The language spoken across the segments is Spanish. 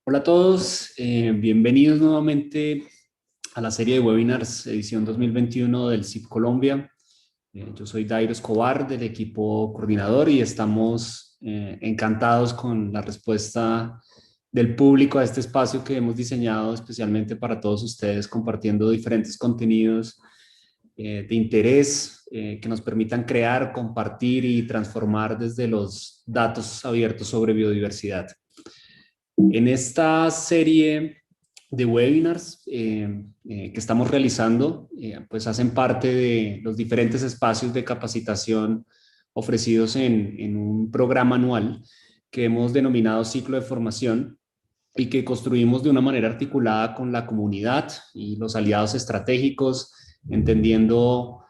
Hola a todos, bienvenidos nuevamente a la serie de webinars edición 2021 del CIP Colombia. Yo soy Dairo Escobar del equipo coordinador y estamos encantados con la respuesta del público a este espacio que hemos diseñado especialmente para todos ustedes, compartiendo diferentes contenidos de interés que nos permitan crear, compartir y transformar desde los datos abiertos sobre biodiversidad. En esta serie de webinars que estamos realizando, pues hacen parte de los diferentes espacios de capacitación ofrecidos en un programa anual que hemos denominado ciclo de formación y que construimos de una manera articulada con la comunidad y los aliados estratégicos, entendiendo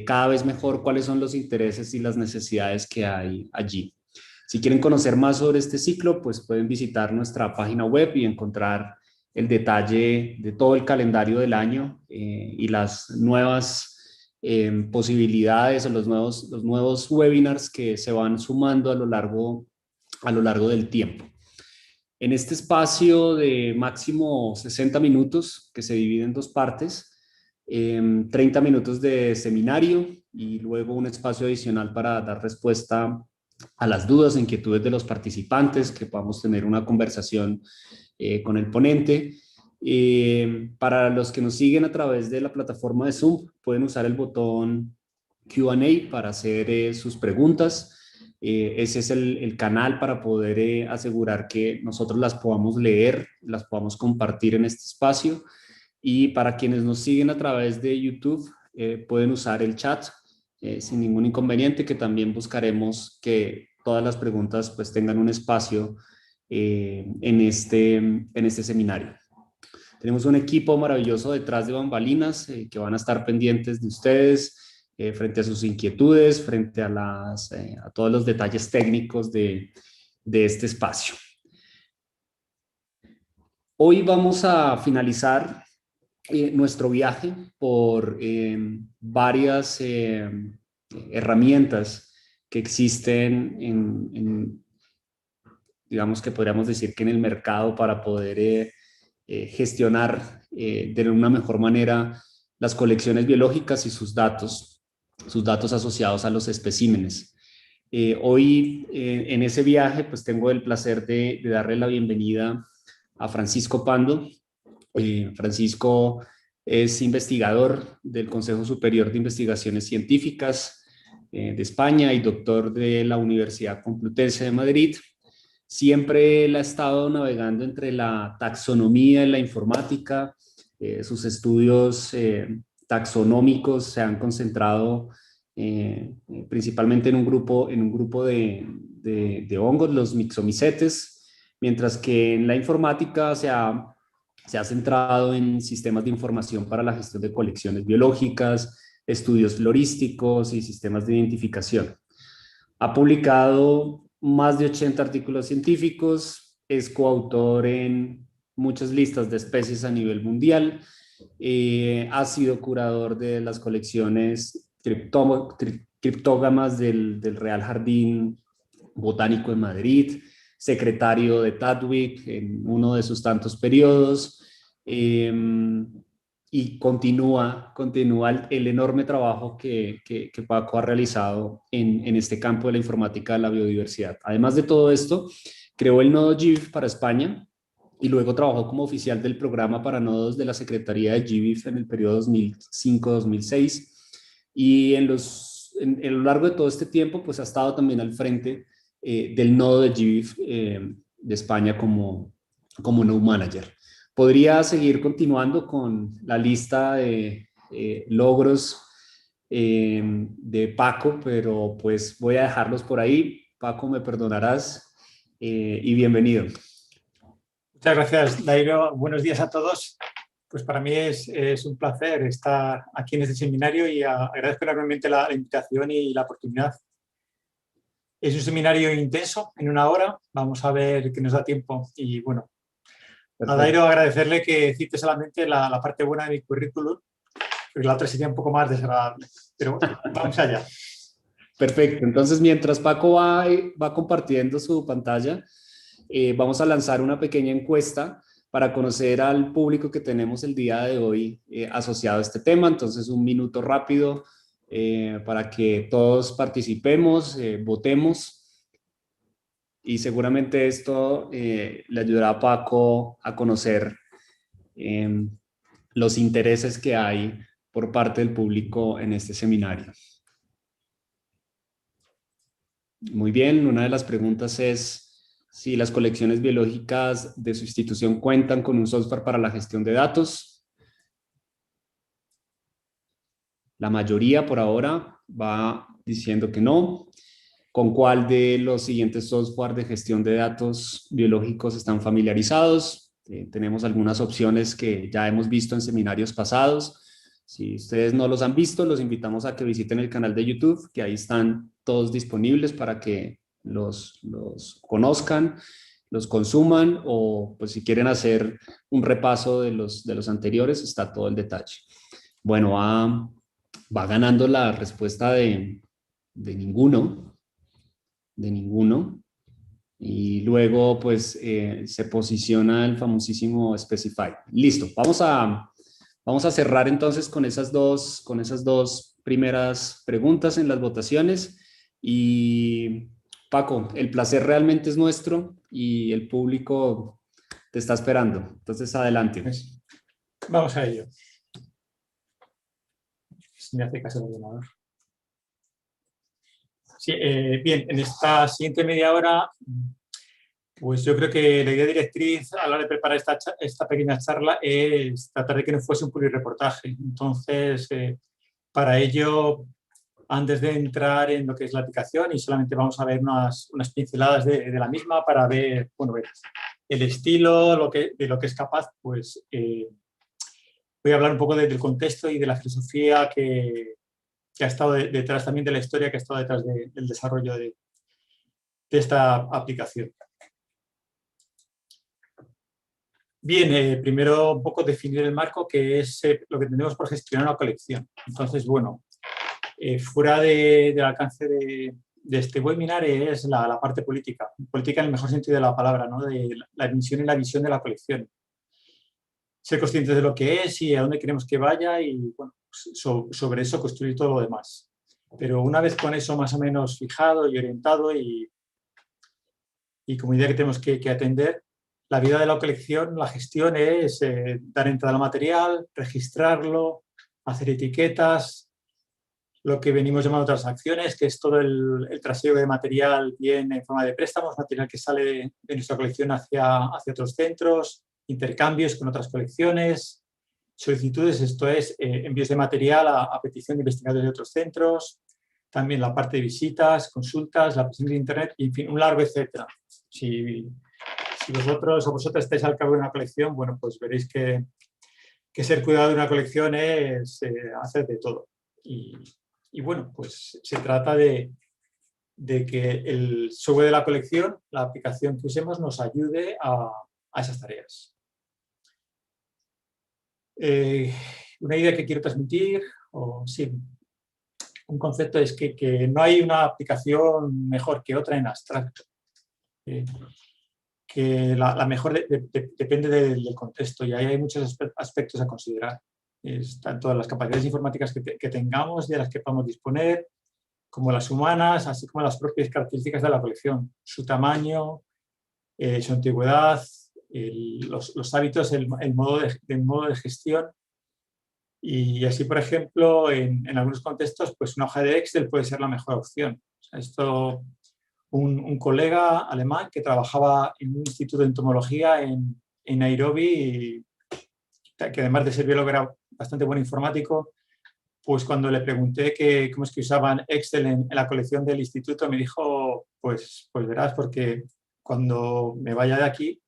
cada vez mejor cuáles son los intereses y las necesidades que hay allí. Si quieren conocer más sobre este ciclo, pues pueden visitar nuestra página web y encontrar el detalle de todo el calendario del año y las nuevas posibilidades o los nuevos webinars que se van sumando a lo largo del tiempo. En este espacio de máximo 60 minutos, que se divide en dos partes, 30 minutos de seminario y luego un espacio adicional para dar respuesta a las dudas e inquietudes de los participantes, que podamos tener una conversación con el ponente. Para los que nos siguen a través de la plataforma de Zoom, pueden usar el botón Q&A para hacer sus preguntas. Ese es el canal para poder asegurar que nosotros las podamos leer, las podamos compartir en este espacio. Y para quienes nos siguen a través de YouTube, pueden usar el chat sin ningún inconveniente, que también buscaremos que todas las preguntas pues tengan un espacio en este seminario. Tenemos un equipo maravilloso detrás de bambalinas que van a estar pendientes de ustedes frente a sus inquietudes, frente a todos los detalles técnicos de este espacio. Hoy vamos a finalizar nuestro viaje por varias herramientas que existen digamos que podríamos decir que en el mercado para poder gestionar de una mejor manera las colecciones biológicas y sus datos asociados a los especímenes. Hoy en ese viaje pues tengo el placer de darle la bienvenida a Francisco Pando. Francisco es investigador del Consejo Superior de Investigaciones Científicas de España y doctor de la Universidad Complutense de Madrid. Siempre él ha estado navegando entre la taxonomía y la informática. Sus estudios taxonómicos se han concentrado principalmente en un grupo de hongos, los mixomicetes, mientras que en la informática se ha centrado en sistemas de información para la gestión de colecciones biológicas, estudios florísticos y sistemas de identificación. Ha publicado más de 80 artículos científicos, es coautor en muchas listas de especies a nivel mundial, ha sido curador de las colecciones criptógamas del Real Jardín Botánico de Madrid, secretario de Tadwig en uno de sus tantos periodos, y continúa el enorme trabajo que Paco ha realizado en este campo de la informática de la biodiversidad. Además de todo esto, creó el nodo GBIF para España y luego trabajó como oficial del programa para nodos de la Secretaría de GBIF en el periodo 2005-2006 y en lo largo de todo este tiempo pues ha estado también al frente del nodo de GBIF de España como node manager. Podría seguir continuando con la lista de logros de Paco, pero pues voy a dejarlos por ahí. Paco, me perdonarás y bienvenido. Muchas gracias, Dairo. Buenos días a todos. Pues para mí es un placer estar aquí en este seminario y agradezco enormemente la invitación y la oportunidad. Es un seminario intenso, en una hora. Vamos a ver qué nos da tiempo. Y bueno, a Dairo agradecerle que cite solamente la parte buena de mi currículum, porque la otra sería un poco más desagradable. Pero bueno, vamos allá. Perfecto. Entonces, mientras Paco va compartiendo su pantalla, vamos a lanzar una pequeña encuesta para conocer al público que tenemos el día de hoy asociado a este tema. Entonces, un minuto rápido para que todos participemos, votemos. Y seguramente esto le ayudará a Paco a conocer los intereses que hay por parte del público en este seminario. Muy bien, una de las preguntas es si las colecciones biológicas de su institución cuentan con un software para la gestión de datos. La mayoría por ahora va diciendo que no. ¿Con cuál de los siguientes software de gestión de datos biológicos están familiarizados? Tenemos algunas opciones que ya hemos visto en seminarios pasados. Si ustedes no los han visto, los invitamos a que visiten el canal de YouTube, que ahí están todos disponibles para que los conozcan, los consuman, o pues si quieren hacer un repaso de los anteriores, está todo el detalle. Bueno, va ganando la respuesta de ninguno. De ninguno. Y luego, pues, se posiciona el famosísimo Specify. Listo, vamos a cerrar entonces con esas dos primeras preguntas en las votaciones. Y Paco, el placer realmente es nuestro y el público te está esperando. Entonces, adelante. Pues, vamos a ello. Si me hace caso el ordenador. Sí, bien, en esta siguiente media hora, pues yo creo que la idea directriz a la hora de preparar esta pequeña charla es tratar de que no fuese un plurireportaje. Entonces, para ello, antes de entrar en lo que es la aplicación, y solamente vamos a ver unas pinceladas de la misma para ver, bueno, ver el estilo, de lo que es capaz, pues voy a hablar un poco del contexto y de la filosofía que ha estado detrás también de la historia, que ha estado detrás del desarrollo de esta aplicación. Bien, primero un poco definir el marco, que es lo que tenemos por gestionar una colección. Entonces, bueno, fuera del alcance de este webinar es la parte política. Política en el mejor sentido de la palabra, ¿no? De la misión y la visión de la colección. Ser conscientes de lo que es y a dónde queremos que vaya y, bueno, sobre eso construir todo lo demás. Pero una vez con eso más o menos fijado y orientado y como idea que tenemos que atender, la vida de la colección, la gestión es dar entrada al material, registrarlo, hacer etiquetas, lo que venimos llamando transacciones, que es todo el trasiego de material bien en forma de préstamos, material que sale de nuestra colección hacia otros centros, intercambios con otras colecciones, solicitudes, esto es envíos de material a petición de investigadores de otros centros, también la parte de visitas, consultas, la presencia de internet, y en fin, un largo etcétera. Si vosotros o vosotras estáis al cabo de una colección, bueno, pues veréis que ser cuidado de una colección es hacer de todo. Y bueno, pues se trata de que el software de la colección, la aplicación que usemos, nos ayude a esas tareas. Una idea que quiero transmitir, o sí, un concepto es que no hay una aplicación mejor que otra en abstracto. Que la mejor depende del contexto y ahí hay muchos aspectos a considerar. Tanto las capacidades informáticas que tengamos, de las que podamos disponer, como las humanas, así como las propias características de la colección, su tamaño, su antigüedad, los hábitos, el modo de gestión. Y así, por ejemplo, en algunos contextos, pues una hoja de Excel puede ser la mejor opción. O sea, esto, un colega alemán que trabajaba en un instituto de entomología en Nairobi, y que además de ser biólogo era bastante buen informático, pues cuando le pregunté cómo es que usaban Excel en la colección del instituto, me dijo, pues verás, porque cuando me vaya de aquí,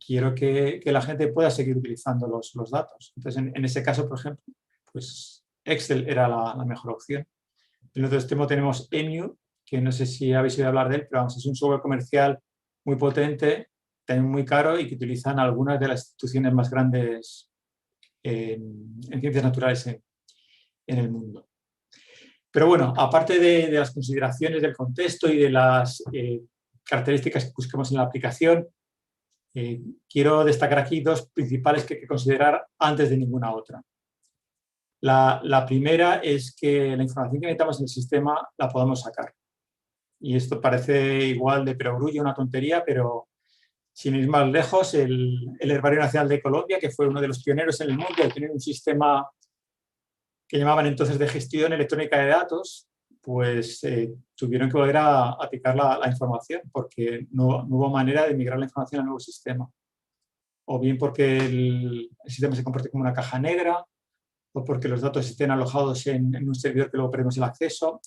quiero que la gente pueda seguir utilizando los datos. Entonces, en ese caso, por ejemplo, pues Excel era la mejor opción. En otro extremo tenemos Emu, que no sé si habéis oído hablar de él, pero vamos, es un software comercial muy potente, también muy caro y que utilizan algunas de las instituciones más grandes en ciencias naturales en el mundo. Pero bueno, aparte de las consideraciones del contexto y de las características que busquemos en la aplicación. Quiero destacar aquí dos principales que hay que considerar antes de ninguna otra. La primera es que la información que metamos en el sistema la podamos sacar. Y esto parece igual de perogrullo, una tontería, pero sin ir más lejos, el Herbario Nacional de Colombia, que fue uno de los pioneros en el mundo de tener un sistema que llamaban entonces de gestión electrónica de datos, pues tuvieron que volver a picar la información porque no hubo manera de migrar la información al nuevo sistema. O bien porque el sistema se comporte como una caja negra, o porque los datos estén alojados en un servidor que luego perdemos el acceso.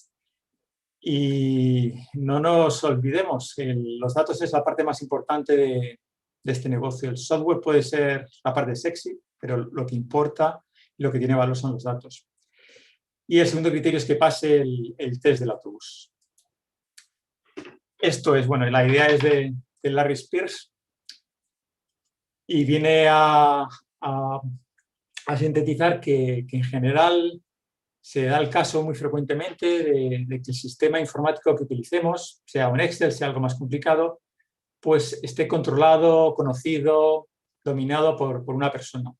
Y no nos olvidemos, los datos es la parte más importante de este negocio. El software puede ser la parte sexy, pero lo que importa y lo que tiene valor son los datos. Y el segundo criterio es que pase el test del autobús. Esto es, bueno, la idea es de Larry Spears y viene a sintetizar que en general se da el caso muy frecuentemente de que el sistema informático que utilicemos, sea un Excel, sea algo más complicado, pues esté controlado, conocido, dominado por una persona.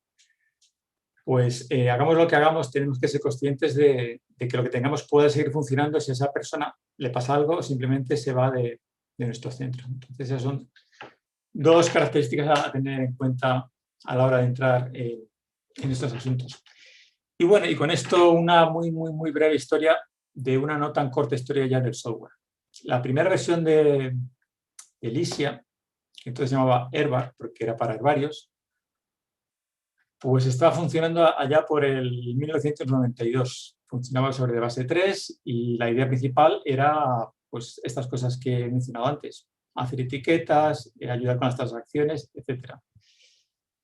Pues hagamos lo que hagamos, tenemos que ser conscientes de que lo que tengamos pueda seguir funcionando si a esa persona le pasa algo o simplemente se va de nuestro centro. Entonces, esas son dos características a tener en cuenta a la hora de entrar en estos asuntos. Y bueno, y con esto una muy breve historia de una no tan corta historia ya del software. La primera versión de Elysia, que entonces se llamaba Herbar, porque era para herbarios, pues estaba funcionando allá por el 1992. Funcionaba sobre base 3 y la idea principal era pues, estas cosas que he mencionado antes. Hacer etiquetas, ayudar con las transacciones, etc.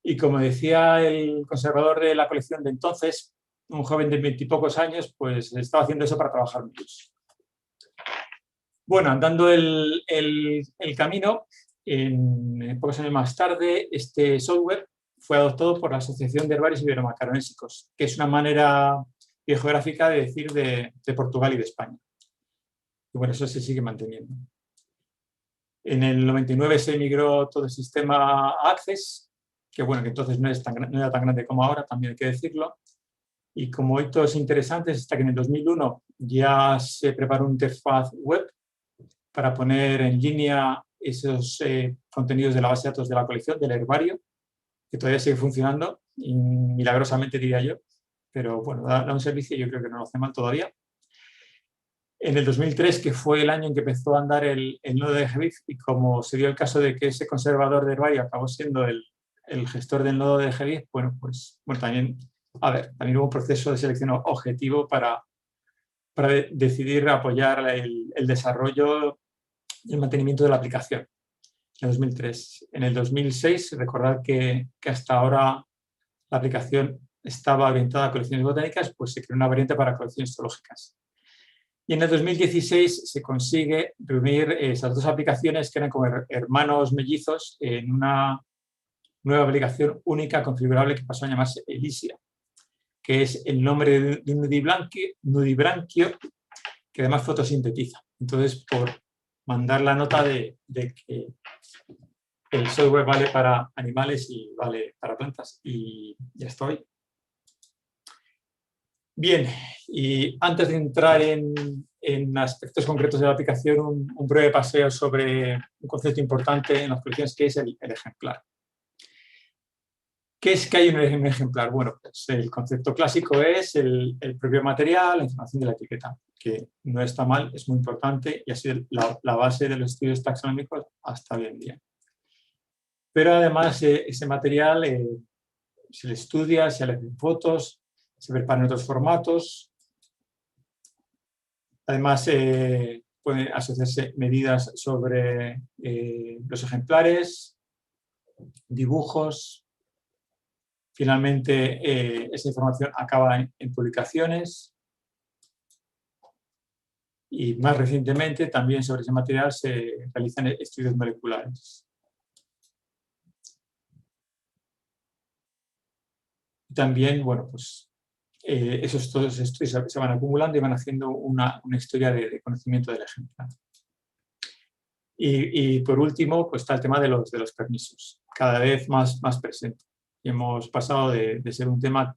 Y como decía el conservador de la colección de entonces, un joven de 20 y pocos años, pues estaba haciendo eso para trabajar menos. Bueno, andando el camino, pocos años más tarde, este software fue adoptado por la Asociación de Herbarios Iberomacaronésicos, que es una manera geográfica de decir de Portugal y de España. Y bueno, eso se sigue manteniendo. En el 99 se migró todo el sistema a Access, que bueno, que entonces no era tan grande como ahora, también hay que decirlo. Y como hitos interesantes, hasta que en el 2001 ya se preparó una interfaz web para poner en línea esos contenidos de la base de datos de la colección, del herbario, que todavía sigue funcionando, y milagrosamente diría yo, pero bueno, da un servicio y yo creo que no lo hace mal todavía. En el 2003, que fue el año en que empezó a andar el nodo de GBIF, y como se dio el caso de que ese conservador de herbario acabó siendo el gestor del nodo de GBIF, bueno, pues bueno, también hubo un proceso de selección objetivo para decidir apoyar el desarrollo y el mantenimiento de la aplicación. En el 2003. En el 2006, recordad que hasta ahora la aplicación estaba orientada a colecciones botánicas, pues se creó una variante para colecciones zoológicas. Y en el 2016 se consigue reunir esas dos aplicaciones que eran como hermanos mellizos en una nueva aplicación única configurable que pasó a llamarse Elysia, que es el nombre de un nudibranquio que además fotosintetiza. Entonces, por mandar la nota de que el software vale para animales y vale para plantas. Y ya estoy. Bien, y antes de entrar en aspectos concretos de la aplicación, un breve paseo sobre un concepto importante en las colecciones, que es el ejemplar. ¿Qué es que hay en un ejemplar? Bueno, pues el concepto clásico es el propio material, la información de la etiqueta, que no está mal, es muy importante y ha sido la base de los estudios taxonómicos hasta hoy en día. Pero además ese material se le estudia, se le hacen fotos, se prepara en otros formatos. Además, pueden asociarse medidas sobre los ejemplares, dibujos. Finalmente, esa información acaba en publicaciones. Y más recientemente, también sobre ese material se realizan estudios moleculares. También, bueno, pues todos esos estudios se van acumulando y van haciendo una historia de conocimiento del ejemplar. Y por último, pues está el tema de los permisos, cada vez más presente. Y hemos pasado de ser un tema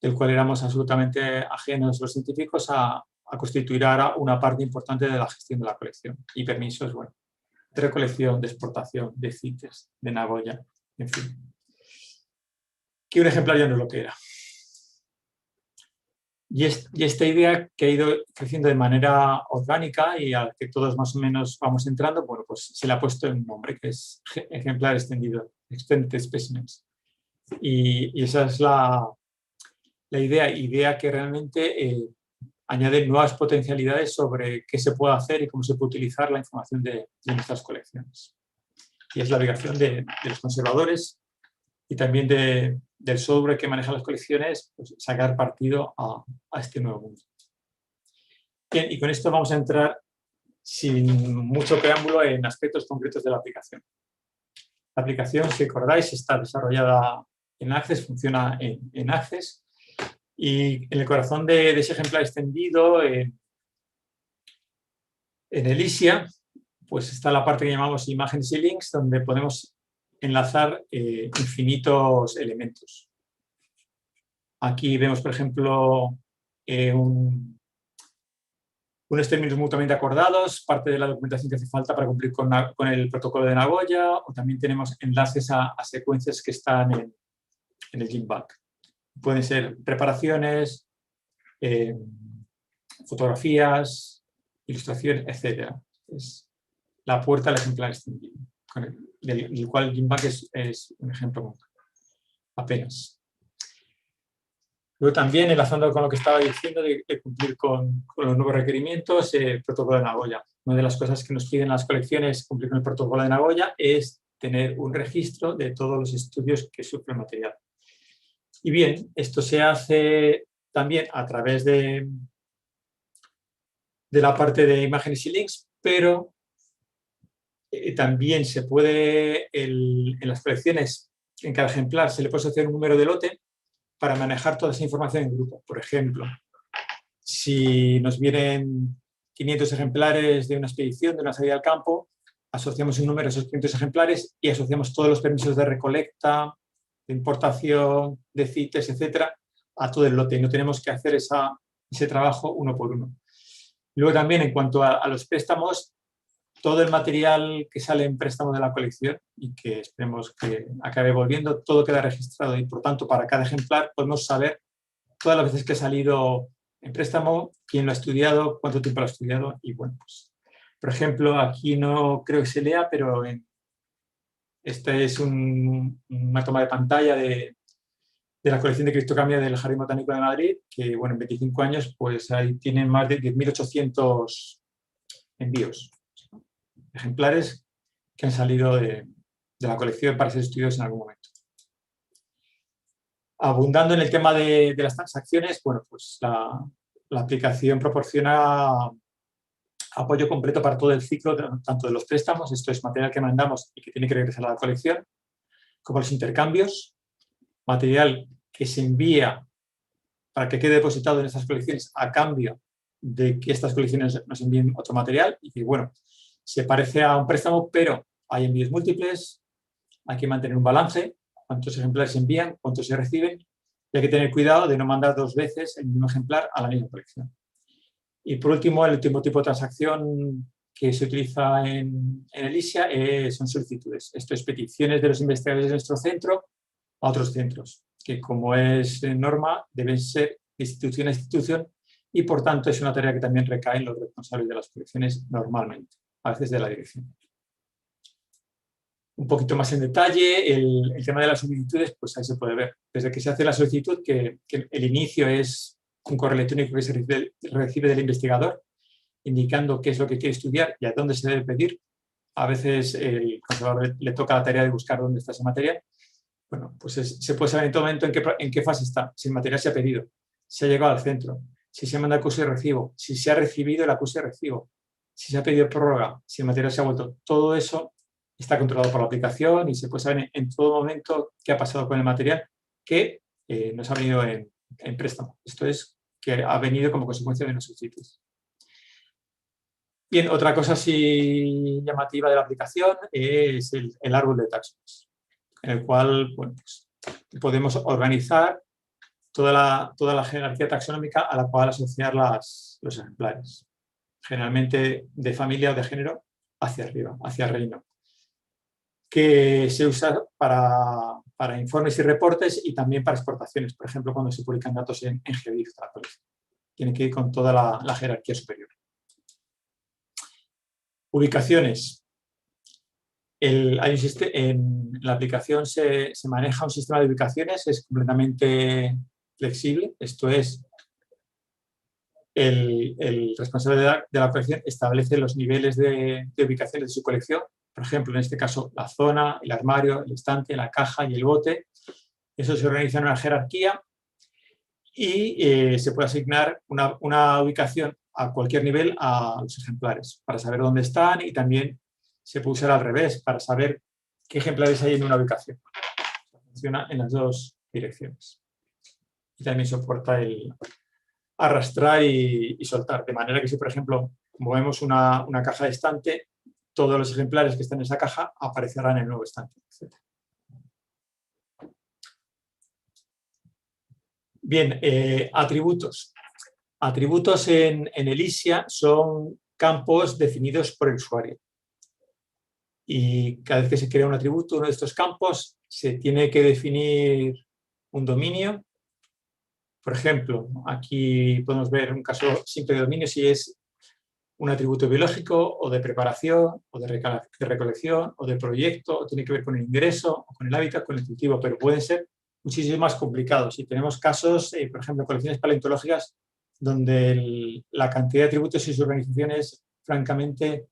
del cual éramos absolutamente ajenos los científicos a constituir ahora una parte importante de la gestión de la colección. Y permisos, bueno, de recolección, de exportación, de CITES, de Nagoya, en fin. Que un ejemplar ya no es lo que era. Y esta idea que ha ido creciendo de manera orgánica y a la que todos más o menos vamos entrando, bueno, pues se le ha puesto el nombre, que es ejemplar extendido, Extended Specimens. Y esa es la idea que realmente añade nuevas potencialidades sobre qué se puede hacer y cómo se puede utilizar la información de nuestras colecciones. Y es la obligación de los conservadores y también del software que maneja las colecciones, pues, sacar partido a este nuevo mundo. Bien, y con esto vamos a entrar sin mucho preámbulo en aspectos concretos de la aplicación. La aplicación, si recordáis, está desarrollada en Access, funciona en Access, y en el corazón de ese ejemplar extendido, en Elysia, pues está la parte que llamamos imágenes y links, donde podemos enlazar infinitos elementos. Aquí vemos, por ejemplo, unos términos mutuamente acordados, parte de la documentación que hace falta para cumplir con el protocolo de Nagoya, o también tenemos enlaces a secuencias que están en el GenBank. Pueden ser preparaciones, fotografías, ilustraciones, etc. Es la puerta al ejemplar extendido, del cual GenBank es un ejemplo apenas. Luego también, enlazando con lo que estaba diciendo, de cumplir con los nuevos requerimientos, el protocolo de Nagoya. Una de las cosas que nos piden las colecciones cumplir con el protocolo de Nagoya es tener un registro de todos los estudios que sufre el material. Y bien, esto se hace también a través de la parte de imágenes y links, pero también se puede, en las colecciones, en cada ejemplar se le puede asociar un número de lote para manejar toda esa información en grupo. Por ejemplo, si nos vienen 500 ejemplares de una expedición, de una salida al campo, asociamos un número a esos 500 ejemplares y asociamos todos los permisos de recolecta, de importación, de CITES, etcétera, a todo el lote. Y no tenemos que hacer ese trabajo uno por uno. Luego también, en cuanto a los préstamos, todo el material que sale en préstamo de la colección y que esperemos que acabe volviendo, todo queda registrado y, por tanto, para cada ejemplar podemos saber todas las veces que ha salido en préstamo, quién lo ha estudiado, cuánto tiempo lo ha estudiado y, bueno, pues, por ejemplo, aquí no creo que se lea, pero esta es una toma de pantalla de la colección de criptocamia del Jardín Botánico de Madrid, que, bueno, en 25 años, pues ahí tienen más de 10.800 envíos. Ejemplares que han salido de la colección para ser estudiados en algún momento. Abundando en el tema de las transacciones, bueno, pues la aplicación proporciona apoyo completo para todo el ciclo, tanto de los préstamos, esto es material que mandamos y que tiene que regresar a la colección, como los intercambios, material que se envía para que quede depositado en estas colecciones a cambio de que estas colecciones nos envíen otro material y que, bueno, se parece a un préstamo, pero hay envíos múltiples, hay que mantener un balance, cuántos ejemplares se envían, cuántos se reciben, y hay que tener cuidado de no mandar 2 veces el mismo ejemplar a la misma colección. Y por último, el último tipo de transacción que se utiliza en Elysia son solicitudes. Esto es peticiones de los investigadores de nuestro centro a otros centros, que como es norma deben ser de institución a institución y por tanto es una tarea que también recae en los responsables de las colecciones normalmente, a veces de la dirección. Un poquito más en detalle, el tema de las solicitudes, pues ahí se puede ver. Desde que se hace la solicitud, que el inicio es un correo electrónico que se recibe del investigador, indicando qué es lo que quiere estudiar y a dónde se debe pedir. A veces el conservador le toca la tarea de buscar dónde está ese material. Bueno, pues se puede saber en todo momento en qué fase está, si el material se ha pedido, si ha llegado al centro, si se manda acuse de recibo, si se ha recibido el acuse de recibo, si se ha pedido prórroga, si el material se ha vuelto. Todo eso está controlado por la aplicación y se puede saber en todo momento qué ha pasado con el material que nos ha venido en préstamo. Esto es que ha venido como consecuencia de nuestros sitios. Bien, otra cosa así llamativa de la aplicación es el árbol de taxones, en el cual bueno, pues, podemos organizar toda la jerarquía taxonómica a la cual asociar los ejemplares, generalmente de familia o de género hacia arriba, hacia reino, que se usa para informes y reportes y también para exportaciones, por ejemplo, cuando se publican datos en GeoIF. Tiene que ir con toda la jerarquía superior. Ubicaciones. En la aplicación se maneja un sistema de ubicaciones, es completamente flexible. Esto es, el responsable de la colección establece los niveles de ubicaciones de su colección. Por ejemplo, en este caso, la zona, el armario, el estante, la caja y el bote. Eso se organiza en una jerarquía y se puede asignar una ubicación a cualquier nivel a los ejemplares para saber dónde están, y también se puede usar al revés para saber qué ejemplares hay en una ubicación. Funciona en las dos direcciones. Y también soporta el arrastrar y soltar, de manera que si, por ejemplo, movemos una caja de estante, todos los ejemplares que están en esa caja aparecerán en el nuevo estante, etc. Bien, atributos. Atributos en ELISIA son campos definidos por el usuario. Y cada vez que se crea un atributo, uno de estos campos, se tiene que definir un dominio. Por ejemplo, aquí podemos ver un caso simple de dominio, si es un atributo biológico o de preparación o de recolección o de proyecto, o tiene que ver con el ingreso o con el hábitat, con el cultivo, pero pueden ser muchísimo más complicados. Y tenemos casos, por ejemplo, colecciones paleontológicas donde la cantidad de atributos y su organización es francamente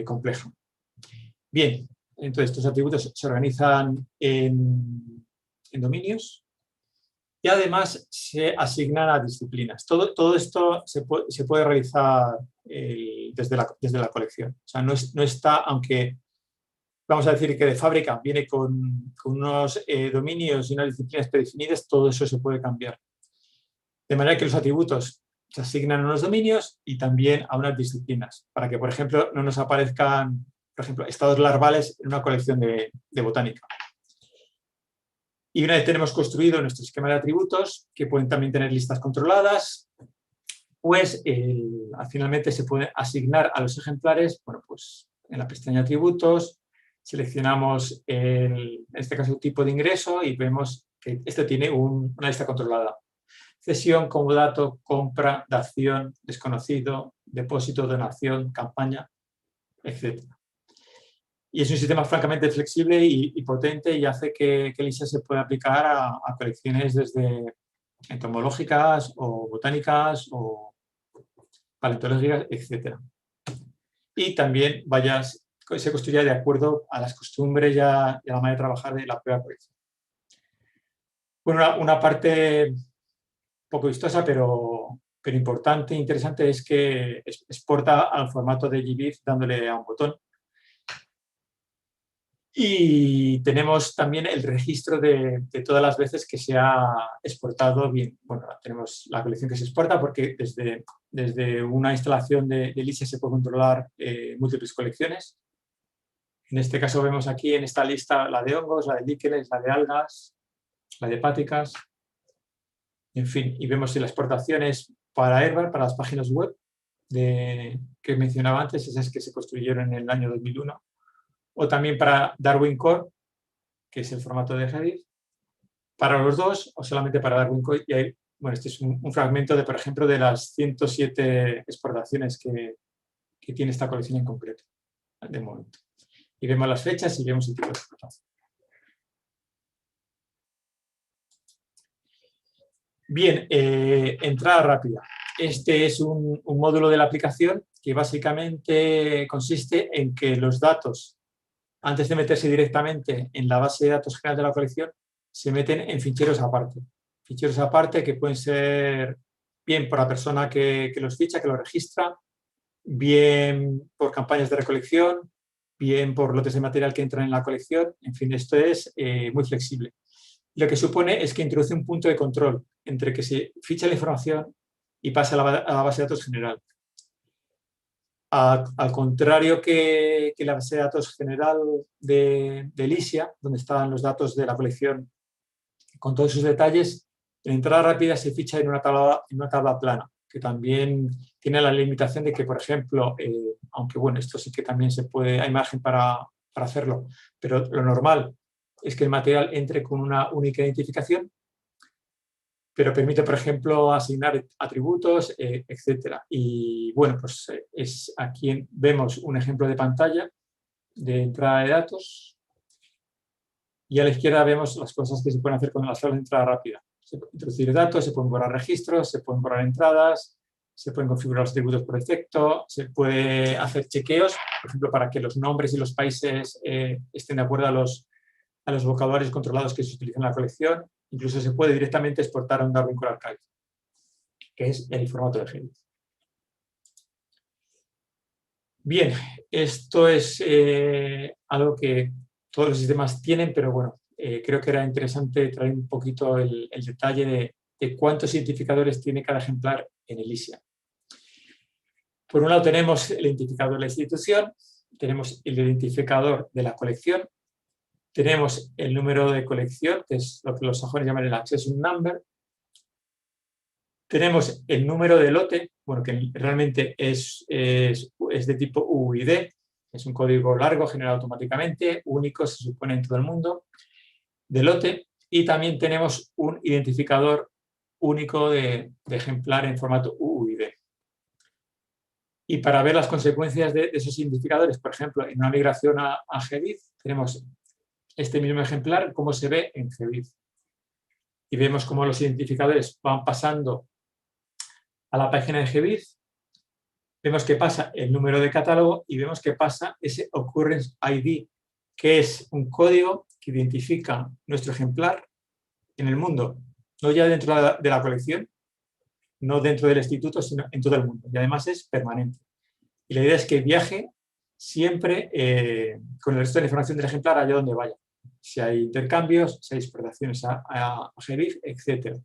compleja. Bien, entonces estos atributos se organizan en dominios y además se asignan a disciplinas. Todo esto se puede realizar desde la colección. O sea, no está, aunque vamos a decir que de fábrica viene con unos dominios y unas disciplinas predefinidas, todo eso se puede cambiar. De manera que los atributos se asignan a unos dominios y también a unas disciplinas, para que, por ejemplo, no nos aparezcan, por ejemplo, estados larvales en una colección de botánica. Y una vez tenemos construido nuestro esquema de atributos, que pueden también tener listas controladas, pues finalmente se puede asignar a los ejemplares, bueno, pues en la pestaña atributos, seleccionamos en este caso un tipo de ingreso y vemos que este tiene una lista controlada. Cesión, comodato, compra, dación, desconocido, depósito, donación, campaña, etc. Y es un sistema francamente flexible y potente, y hace que ELISIA se pueda aplicar a colecciones desde entomológicas o botánicas o paleontológicas, etc. Y también se construya de acuerdo a las costumbres y a la manera de trabajar de la propia colección. Bueno, una parte poco vistosa, pero importante e interesante, es que exporta al formato de GBIF dándole a un botón. Y tenemos también el registro de todas las veces que se ha exportado bien. Bueno, tenemos la colección que se exporta porque desde una instalación de ELISIA se puede controlar múltiples colecciones. En este caso vemos aquí en esta lista la de hongos, la de líquenes, la de algas, la de hepáticas. En fin, y vemos si la exportación es para Herbar, para las páginas web que mencionaba antes, esas que se construyeron en el año 2001. O también para Darwin Core, que es el formato de GeoIF, para los dos o solamente para Darwin Core. Y ahí, bueno, este es un fragmento, por ejemplo, de las 107 exportaciones que tiene esta colección en concreto, de momento. Y vemos las fechas y vemos el tipo de exportación. Bien, entrada rápida. Este es un módulo de la aplicación que básicamente consiste en que los datos, antes de meterse directamente en la base de datos general de la colección, se meten en ficheros aparte. Ficheros aparte que pueden ser bien por la persona que los ficha, que los registra, bien por campañas de recolección, bien por lotes de material que entran en la colección. En fin, esto es muy flexible. Lo que supone es que introduce un punto de control entre que se ficha la información y pasa a la base de datos general. Al contrario que la base de datos general de Elysia, donde están los datos de la colección con todos sus detalles, en entrada rápida se ficha en una tabla plana, que también tiene la limitación de que, por ejemplo, aunque bueno, esto sí que también se puede, hay margen para hacerlo, pero lo normal es que el material entre con una única identificación, pero permite, por ejemplo, asignar atributos, etc. Y bueno, pues aquí vemos un ejemplo de pantalla de entrada de datos y a la izquierda vemos las cosas que se pueden hacer con las tablas de entrada rápida. Se pueden introducir datos, se pueden borrar registros, se pueden borrar entradas, se pueden configurar los atributos por defecto, se puede hacer chequeos, por ejemplo, para que los nombres y los países estén de acuerdo a los vocabularios controlados que se utilizan en la colección. Incluso se puede directamente exportar a un Darwin Core Archive, que es el formato de GEDIS. Bien, esto es algo que todos los sistemas tienen, pero bueno, creo que era interesante traer un poquito el detalle de cuántos identificadores tiene cada ejemplar en Elysia. Por un lado tenemos el identificador de la institución, tenemos el identificador de la colección, tenemos el número de colección, que es lo que los sajones llaman el accession number. Tenemos el número de lote, bueno, que realmente es de tipo UID, es un código largo generado automáticamente, único, se supone en todo el mundo, de lote. Y también tenemos un identificador único de ejemplar en formato UID. Y para ver las consecuencias de esos identificadores, por ejemplo, en una migración a GBIF, tenemos este mismo ejemplar, cómo se ve en GBIF. Y vemos cómo los identificadores van pasando a la página de GBIF, vemos que pasa el número de catálogo y vemos que pasa ese Occurrence ID, que es un código que identifica nuestro ejemplar en el mundo, no ya dentro de la colección, no dentro del instituto, sino en todo el mundo. Y además es permanente. Y la idea es que viaje siempre con el resto de la información del ejemplar allá donde vaya. Si hay intercambios, si hay exportaciones a GBIF, etc.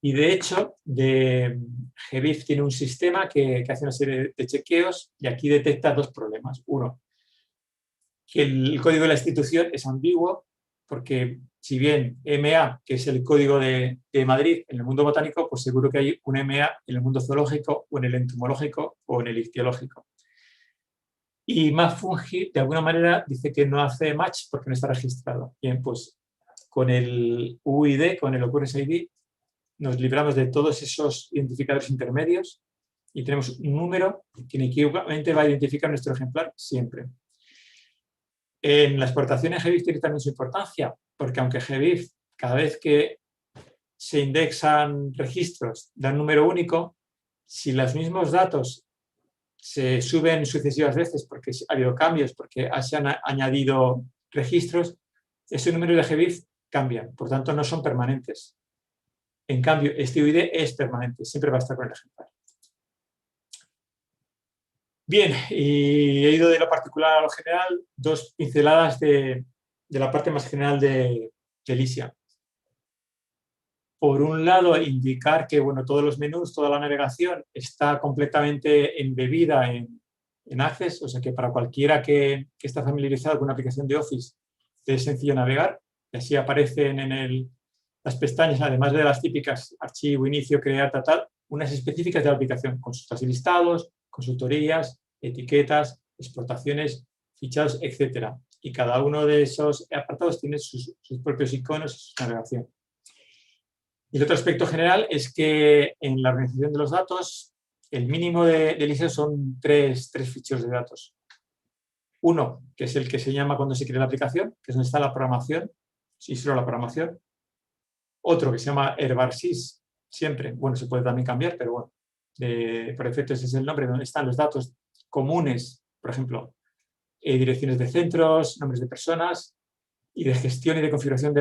Y de hecho, GBIF tiene un sistema que hace una serie de chequeos y aquí detecta dos problemas. Uno, que el código de la institución es ambiguo, porque si bien MA, que es el código de Madrid en el mundo botánico, pues seguro que hay un MA en el mundo zoológico o en el entomológico o en el ictiológico. Y MapFungi, de alguna manera, dice que no hace match porque no está registrado. Bien, pues con el UID, con el Occurrence ID, nos libramos de todos esos identificadores intermedios y tenemos un número que inequívocamente va a identificar nuestro ejemplar siempre. En la exportación en GBIF tiene también su importancia, porque aunque GBIF, cada vez que se indexan registros, da un número único, si los mismos datos se suben sucesivas veces porque ha habido cambios, porque se han añadido registros, ese número de GBIF cambia, por tanto no son permanentes. En cambio, este UID es permanente, siempre va a estar con el ejemplar. Bien, y he ido de lo particular a lo general, dos pinceladas de la parte más general de Elysia. Por un lado, indicar que bueno, todos los menús, toda la navegación está completamente embebida en Access, o sea que para cualquiera que está familiarizado con una aplicación de Office es sencillo navegar, y así aparecen en las pestañas, además de las típicas archivo, inicio, crear, tal, unas específicas de la aplicación, consultas y listados, consultorías, etiquetas, exportaciones, fichados, etc. Y cada uno de esos apartados tiene sus propios iconos y su navegación. Y el otro aspecto general es que en la organización de los datos, el mínimo de Elysia son tres ficheros de datos. Uno, que es el que se llama cuando se crea la aplicación, que es donde está la programación, sí, solo la programación. Otro que se llama herbarsys, siempre, bueno, se puede también cambiar, pero bueno, por efecto ese es el nombre, donde están los datos comunes, por ejemplo, direcciones de centros, nombres de personas y de gestión y de configuración de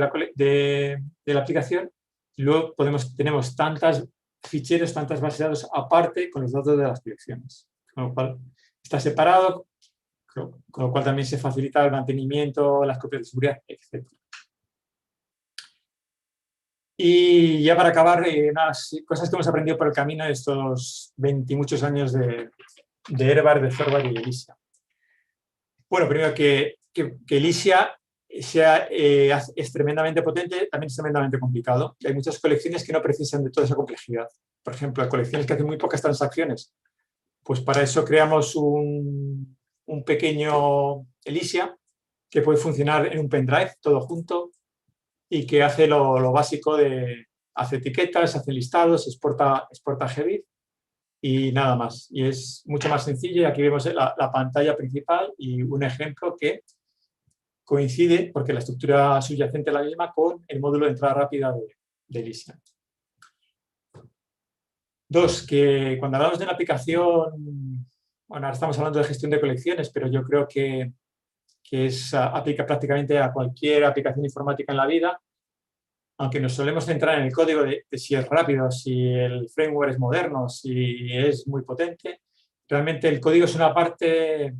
la aplicación. Y luego tenemos tantos ficheros, tantas bases de datos aparte con los datos de las direcciones, con lo cual está separado, con lo cual también se facilita el mantenimiento, las copias de seguridad, etc. Y ya para acabar, unas cosas que hemos aprendido por el camino de estos 20 y muchos años de de Herbar, de Zorba y de Elysia. Bueno, primero que Elysia es tremendamente potente, también es tremendamente complicado. Hay muchas colecciones que no precisan de toda esa complejidad. Por ejemplo, hay colecciones que hacen muy pocas transacciones. Pues para eso creamos un pequeño Elysia que puede funcionar en un pendrive todo junto y que hace lo básico de hace etiquetas, hace listados, exporta GBIF y nada más. Y es mucho más sencillo. Y aquí vemos la pantalla principal y un ejemplo que coincide, porque la estructura subyacente es la misma, con el módulo de entrada rápida de Elysia. Dos, que cuando hablamos de una aplicación, bueno, ahora estamos hablando de gestión de colecciones, pero yo creo que aplica prácticamente a cualquier aplicación informática en la vida, aunque nos solemos centrar en el código de si es rápido, si el framework es moderno, si es muy potente. Realmente el código es una parte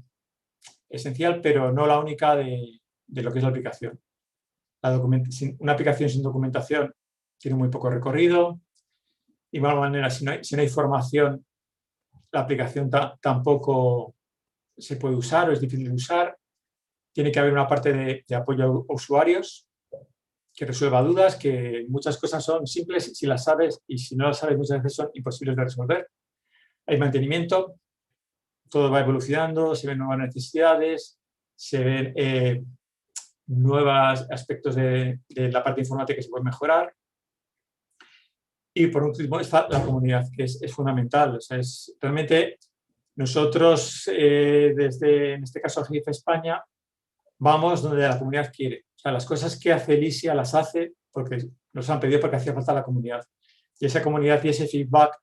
esencial, pero no la única de lo que es la aplicación. Una aplicación sin documentación tiene muy poco recorrido. De igual manera, si no hay formación, la aplicación tampoco se puede usar o es difícil de usar. Tiene que haber una parte de apoyo a usuarios que resuelva dudas, que muchas cosas son simples si las sabes y si no las sabes muchas veces son imposibles de resolver. Hay mantenimiento, todo va evolucionando, se ven nuevas necesidades, se ven nuevos aspectos de la parte informática que se pueden mejorar. Y por último está la comunidad, que es fundamental. O sea, realmente nosotros, desde, en este caso, GIF España, vamos donde la comunidad quiere. O sea, las cosas que hace Elysia las hace porque nos han pedido porque hacía falta la comunidad. Y esa comunidad y ese feedback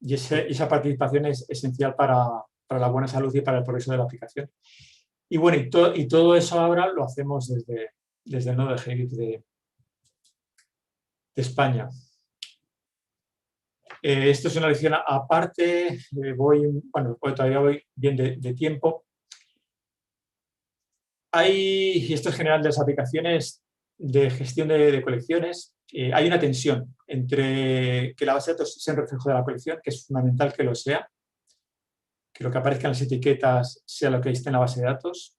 y esa participación es esencial para la buena salud y para el progreso de la aplicación. Y bueno, y todo eso ahora lo hacemos desde el nodo de GIF de España. Esto es una lección aparte, todavía voy bien de tiempo. Y esto es general de las aplicaciones de gestión de colecciones. Hay una tensión entre que la base de datos sea un reflejo de la colección, que es fundamental que lo sea, que lo que aparezca en las etiquetas sea lo que esté en la base de datos.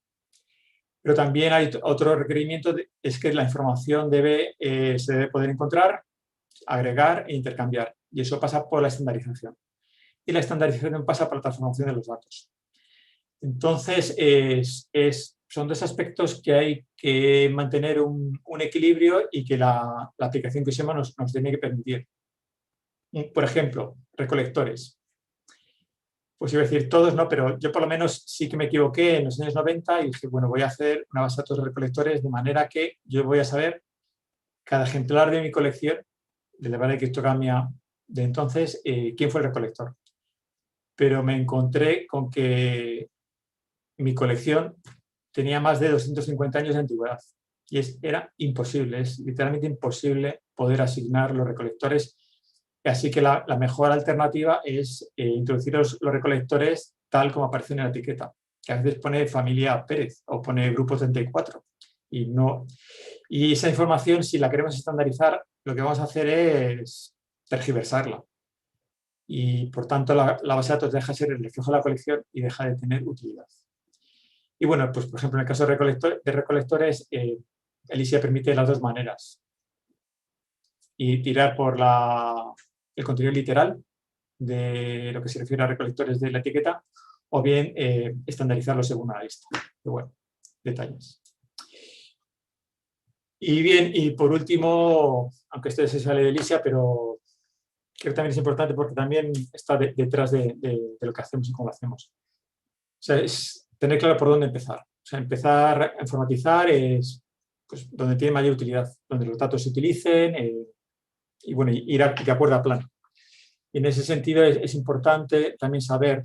Pero también hay otro requerimiento, es que la información se debe poder encontrar, agregar e intercambiar. Y eso pasa por la estandarización. Y la estandarización pasa por la transformación de los datos. Entonces, son dos aspectos que hay que mantener un equilibrio y que la aplicación que usemos nos tiene que permitir. Por ejemplo, recolectores. Pues iba a decir todos, no, pero yo por lo menos sí que me equivoqué en los años 90 y dije, bueno, voy a hacer una base de datos de recolectores de manera que yo voy a saber cada ejemplar de mi colección, de la de criptogamia de entonces, quién fue el recolector. Pero me encontré con que mi colección tenía más de 250 años de antigüedad y era imposible, es literalmente imposible poder asignar los recolectores. Así que la mejor alternativa es introducir los recolectores tal como aparece en la etiqueta, que a veces pone familia Pérez o pone grupo 34 y esa información, si la queremos estandarizar, lo que vamos a hacer es tergiversarla. Y por tanto la base de datos deja de ser el reflejo de la colección y deja de tener utilidad. Y bueno, pues por ejemplo en el caso de recolectores, Elysia permite las dos maneras. Y tirar por el contenido literal de lo que se refiere a recolectores de la etiqueta o bien estandarizarlo según una lista. Pero bueno, detalles. Y bien, y por último, aunque esto se sale de Elysia, pero creo que también es importante porque también está detrás de lo que hacemos y cómo lo hacemos. O sea, es tener claro por dónde empezar. O sea, empezar a informatizar es pues, donde tiene mayor utilidad, donde los datos se utilicen y bueno, ir de acuerdo a plan. Y en ese sentido es importante también saber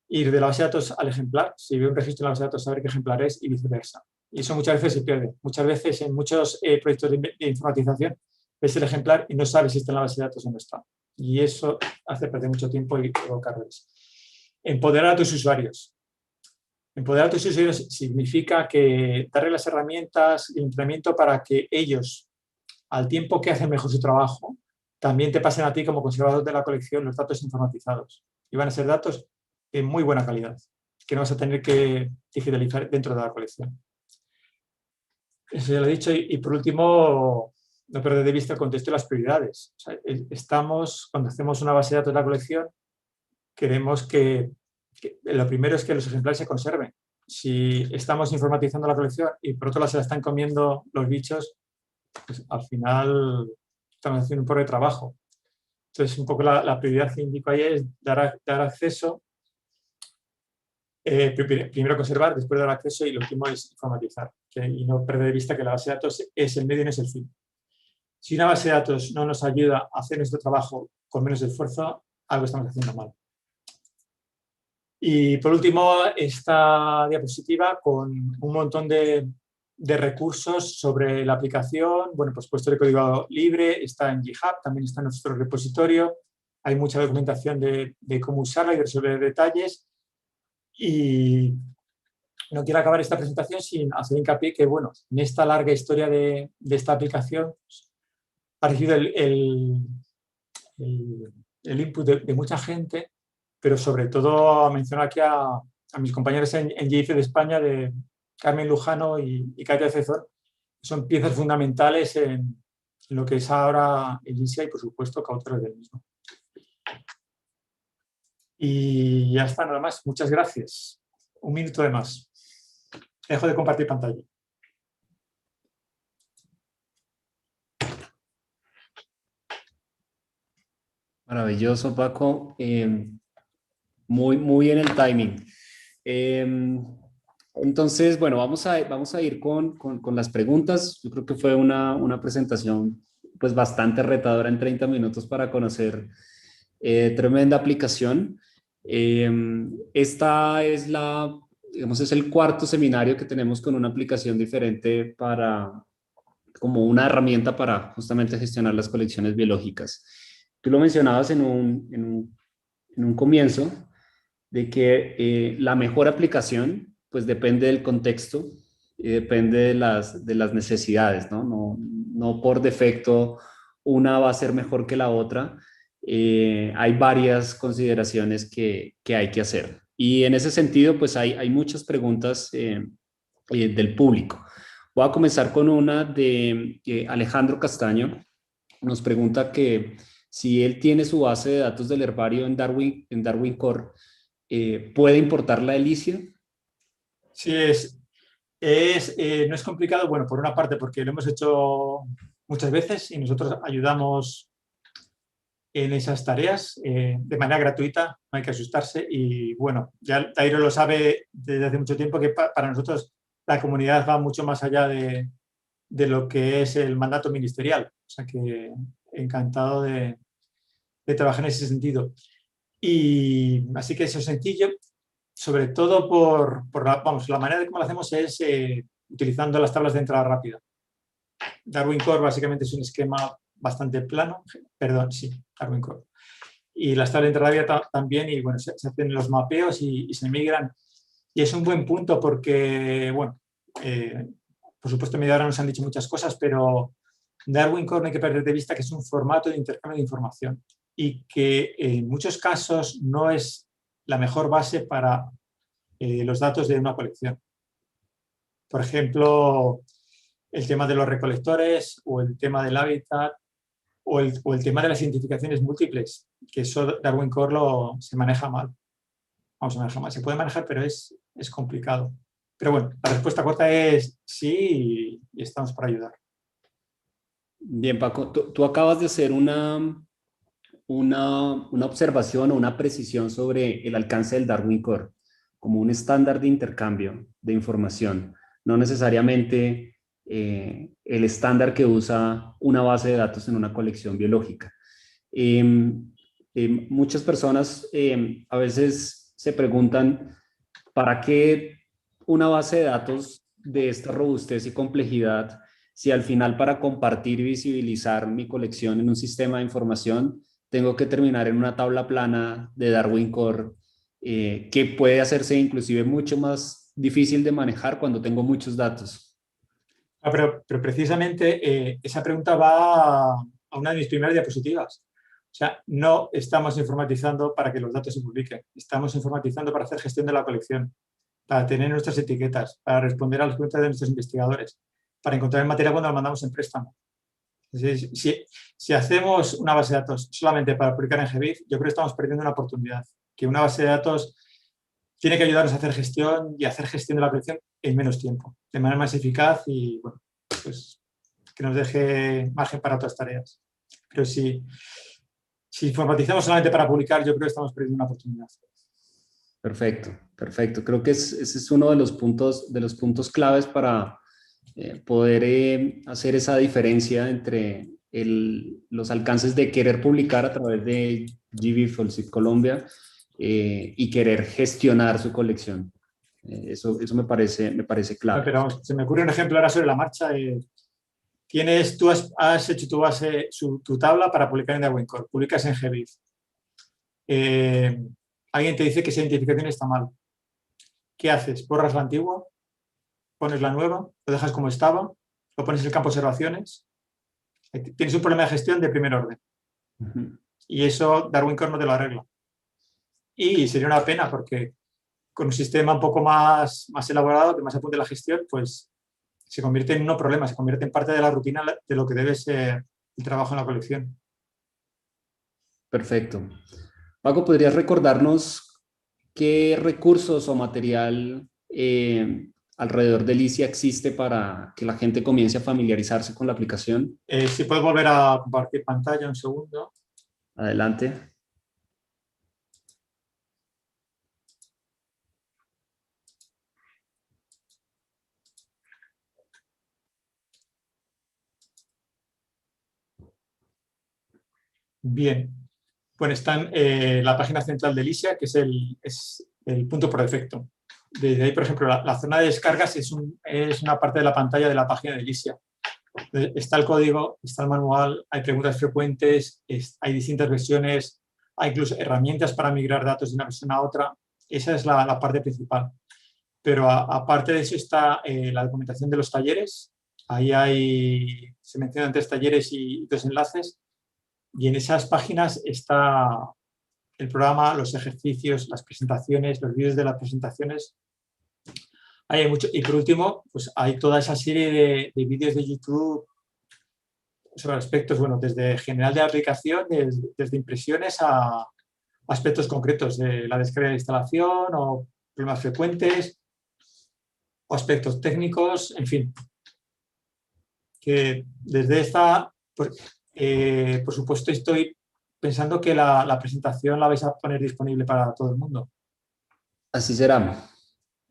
ir de la base de datos al ejemplar. Si veo un registro en la base de datos, saber qué ejemplar es y viceversa. Y eso muchas veces se pierde. Muchas veces en muchos proyectos de informatización ves el ejemplar y no sabes si está en la base de datos o no está. Y eso hace perder mucho tiempo y provocar errores. Empoderar a tus usuarios. Empoderar a tus usuarios significa que darle las herramientas de entrenamiento para que ellos, al tiempo que hacen mejor su trabajo, también te pasen a ti como conservador de la colección los datos informatizados. Y van a ser datos en muy buena calidad, que no vas a tener que digitalizar dentro de la colección. Eso ya lo he dicho. Y por último, no perder de vista el contexto y las prioridades. O sea, cuando hacemos una base de datos de la colección, queremos que lo primero es que los ejemplares se conserven. Si estamos informatizando la colección y por otro lado se la están comiendo los bichos, pues al final estamos haciendo un poco de trabajo. Entonces, un poco la prioridad que indico ahí es dar acceso, primero conservar, después dar acceso y lo último es informatizar. Y no perder de vista que la base de datos es el medio y no es el fin. Si una base de datos no nos ayuda a hacer nuestro trabajo con menos esfuerzo, algo estamos haciendo mal. Y por último, esta diapositiva con un montón de recursos sobre la aplicación. Bueno, pues puesto de código libre, está en GitHub, también está en nuestro repositorio. Hay mucha documentación de cómo usarla y de resolver detalles. Y no quiero acabar esta presentación sin hacer hincapié que, bueno, en esta larga historia de esta aplicación ha recibido el input de mucha gente, pero sobre todo menciono aquí a mis compañeros en GIF de España, de Carmen Lujano y Katia Cezor, que son piezas fundamentales en lo que es ahora el INSIA y, por supuesto, coautores del mismo. Y ya está, nada más. Muchas gracias. Un minuto de más. Dejo de compartir pantalla. Maravilloso, Paco. Muy bien el timing. Entonces, bueno, vamos a ir con las preguntas. Yo creo que fue una presentación pues bastante retadora en 30 minutos para conocer tremenda aplicación. Esta es digamos, es el cuarto seminario que tenemos con una aplicación diferente como una herramienta para justamente gestionar las colecciones biológicas. Tú lo mencionabas en un comienzo, de que la mejor aplicación pues depende del contexto y depende de las necesidades, ¿no? No por defecto una va a ser mejor que la otra. Hay varias consideraciones que hay que hacer. Y en ese sentido, pues hay muchas preguntas del público. Voy a comenzar con una de Alejandro Castaño. Nos pregunta que si él tiene su base de datos del herbario en Darwin Core, ¿puede importar la Elicia? Sí, no es complicado, bueno, por una parte porque lo hemos hecho muchas veces y nosotros ayudamos en esas tareas de manera gratuita, no hay que asustarse. Y bueno, ya Tairo lo sabe desde hace mucho tiempo que para nosotros la comunidad va mucho más allá de lo que es el mandato ministerial. O sea que encantado de trabajar en ese sentido. Y así que eso es sencillo, sobre todo por la manera de cómo lo hacemos es utilizando las tablas de entrada rápida. Darwin Core básicamente es un esquema bastante plano, perdón, sí, Darwin Core. Y las tablas de entrada rápida también, y bueno, se hacen los mapeos y se migran. Y es un buen punto porque, bueno, por supuesto en media hora nos han dicho muchas cosas, pero Darwin Core no hay que perder de vista que es un formato de intercambio de información y que en muchos casos no es la mejor base para los datos de una colección. Por ejemplo, el tema de los recolectores o el tema del hábitat o el tema de las identificaciones múltiples, que eso Darwin Core se maneja mal. Vamos, se maneja mal. Se puede manejar, pero es complicado. Pero bueno, la respuesta corta es sí y estamos para ayudar. Bien, Paco, tú acabas de hacer una observación o una precisión sobre el alcance del Darwin Core como un estándar de intercambio de información, no necesariamente el estándar que usa una base de datos en una colección biológica. Muchas personas a veces se preguntan, ¿para qué una base de datos de esta robustez y complejidad si al final para compartir y visibilizar mi colección en un sistema de información tengo que terminar en una tabla plana de Darwin Core que puede hacerse inclusive mucho más difícil de manejar cuando tengo muchos datos? Pero precisamente esa pregunta va a una de mis primeras diapositivas, O sea, no estamos informatizando para que los datos se publiquen, estamos informatizando para hacer gestión de la colección, para tener nuestras etiquetas, para responder a las preguntas de nuestros investigadores, para encontrar el material cuando lo mandamos en préstamo. Si hacemos una base de datos solamente para publicar en GBIF, yo creo que estamos perdiendo una oportunidad, que una base de datos tiene que ayudarnos a hacer gestión y hacer gestión de la colección en menos tiempo, de manera más eficaz y, bueno, pues que nos deje margen para otras tareas. Pero si informatizamos solamente para publicar, yo creo que estamos perdiendo una oportunidad. Perfecto, perfecto. Creo que ese es uno de los puntos claves para poder hacer esa diferencia entre los alcances de querer publicar a través de GBIF o el CIF Colombia y querer gestionar su colección. Eso me parece clave. Pero vamos, se me ocurre un ejemplo ahora sobre la marcha. Tú has hecho tu tabla para publicar en Darwin Core, publicas en GBIF. Alguien te dice que esa identificación está mal. ¿Qué haces? ¿Borras la antigua? ¿Pones la nueva? ¿Lo dejas como estaba? ¿Lo pones en el campo observaciones? Tienes un problema de gestión de primer orden. Y eso Darwin Core no te lo arregla. Y sería una pena porque con un sistema un poco más elaborado, que más apunte a la gestión, pues se convierte en un problema, se convierte en parte de la rutina de lo que debe ser el trabajo en la colección. Perfecto. Paco, ¿podrías recordarnos qué recursos o material alrededor de Licia existe para que la gente comience a familiarizarse con la aplicación? Si puedes volver a compartir pantalla un segundo. Adelante. Bien. Bueno, está en la página central de Licia, que es el punto por defecto. Desde ahí, por ejemplo, la zona de descargas es una parte de la pantalla de la página de Licia. Está el código, está el manual, hay preguntas frecuentes, hay distintas versiones, hay incluso herramientas para migrar datos de una versión a otra. Esa es la parte principal. Pero aparte de eso está la documentación de los talleres. Ahí se mencionan 3 talleres y 2 enlaces. Y en esas páginas está el programa, los ejercicios, las presentaciones, los vídeos de las presentaciones. Hay mucho. Y por último, pues hay toda esa serie de vídeos de YouTube sobre aspectos, bueno, desde general de la aplicación, desde impresiones a aspectos concretos de la descarga de la instalación o problemas frecuentes o aspectos técnicos, en fin. Que desde esta, por supuesto, estoy pensando que la presentación la vais a poner disponible para todo el mundo. Así será,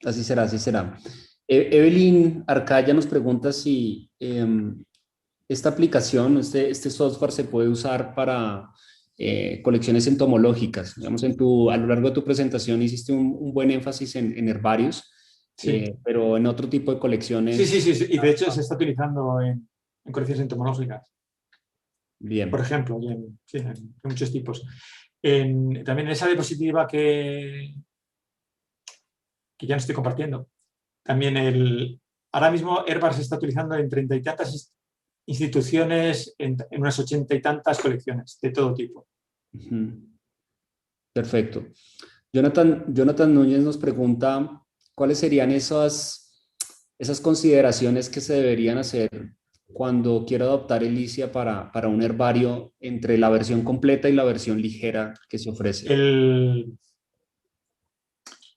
así será, así será. Evelyn Arcaya nos pregunta si esta aplicación, este software se puede usar para colecciones entomológicas. Digamos, a lo largo de tu presentación hiciste un buen énfasis en herbarios, Sí. pero en otro tipo de colecciones. Sí. Y de hecho se está utilizando en colecciones entomológicas. Bien. Por ejemplo, en muchos tipos. También en esa diapositiva que ya no estoy compartiendo. También ahora mismo Herbar se está utilizando en 30 y tantas instituciones, en unas 80 y tantas colecciones de todo tipo. Perfecto. Jonathan Núñez nos pregunta cuáles serían esas consideraciones que se deberían hacer cuando quiero adoptar Elicia para un herbario entre la versión completa y la versión ligera que se ofrece.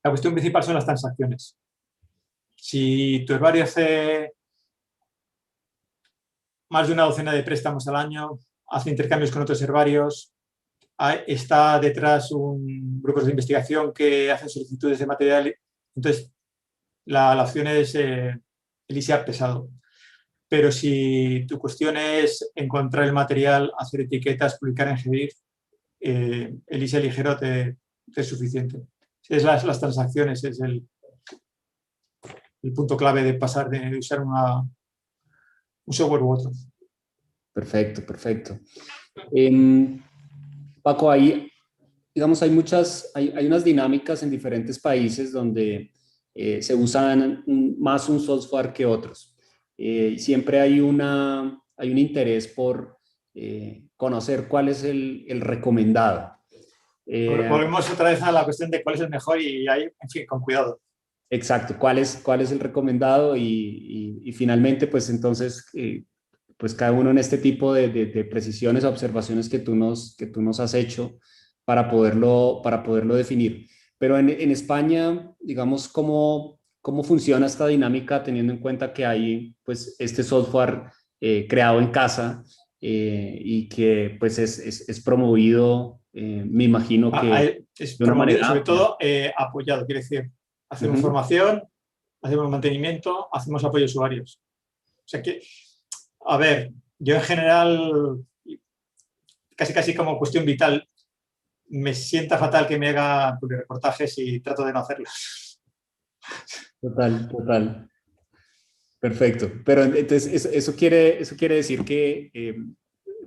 La cuestión principal son las transacciones. Si tu herbario hace más de una docena de préstamos al año, hace intercambios con otros herbarios, está detrás un grupo de investigación que hacen solicitudes de material, entonces la opción es Elicia pesado. Pero si tu cuestión es encontrar el material, hacer etiquetas, publicar en GBIF, Elicia ligero te es suficiente. Es las transacciones, es el punto clave de pasar de usar un software u otro. Perfecto, perfecto. Paco, digamos, hay unas dinámicas en diferentes países donde se usan más un software que otros. Siempre hay un interés por conocer cuál es el recomendado. Volvemos otra vez a la cuestión de cuál es el mejor y ahí, en fin, con cuidado. Exacto, cuál es el recomendado y finalmente, pues entonces, pues cada uno en este tipo de precisiones, observaciones que tú nos has hecho para poderlo definir. Pero en España, digamos, ¿cómo funciona esta dinámica teniendo en cuenta que hay pues este software creado en casa y que pues es promovido, me imagino que Es de una promovido y manera sobre amplia? todo apoyado, quiere decir, hacemos Ujú. formación, hacemos mantenimiento, hacemos apoyo a usuarios. O sea que, a ver, yo en general, casi como cuestión vital, me sienta fatal que me haga reportajes y trato de no hacerlos. Total, total. Perfecto. Pero entonces eso quiere decir que,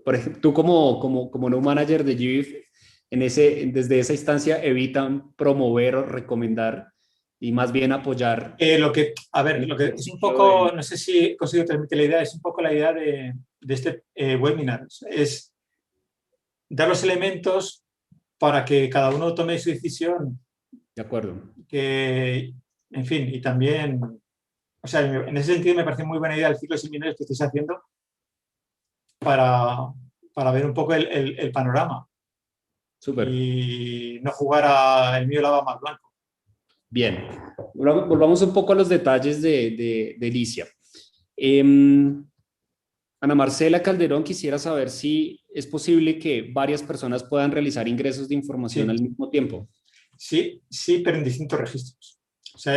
por ejemplo, tú como no manager de GIF, desde esa instancia evitan promover o recomendar y más bien apoyar A ver, el lo que es un ejercicio poco, no sé si consigo transmitir la idea, es un poco la idea de este webinar. Es dar los elementos para que cada uno tome su decisión, de acuerdo. que, en fin, y también, o sea, en ese sentido me parece muy buena idea el ciclo de seminarios que estáis haciendo para, para ver un poco el panorama Súper. y no jugar a el mío lava más blanco. Bien. Volvamos un poco a los detalles de Alicia. Ana Marcela Calderón quisiera saber si es posible que varias personas puedan realizar ingresos de información Sí, al mismo tiempo. sí, sí, pero en distintos registros. O sea,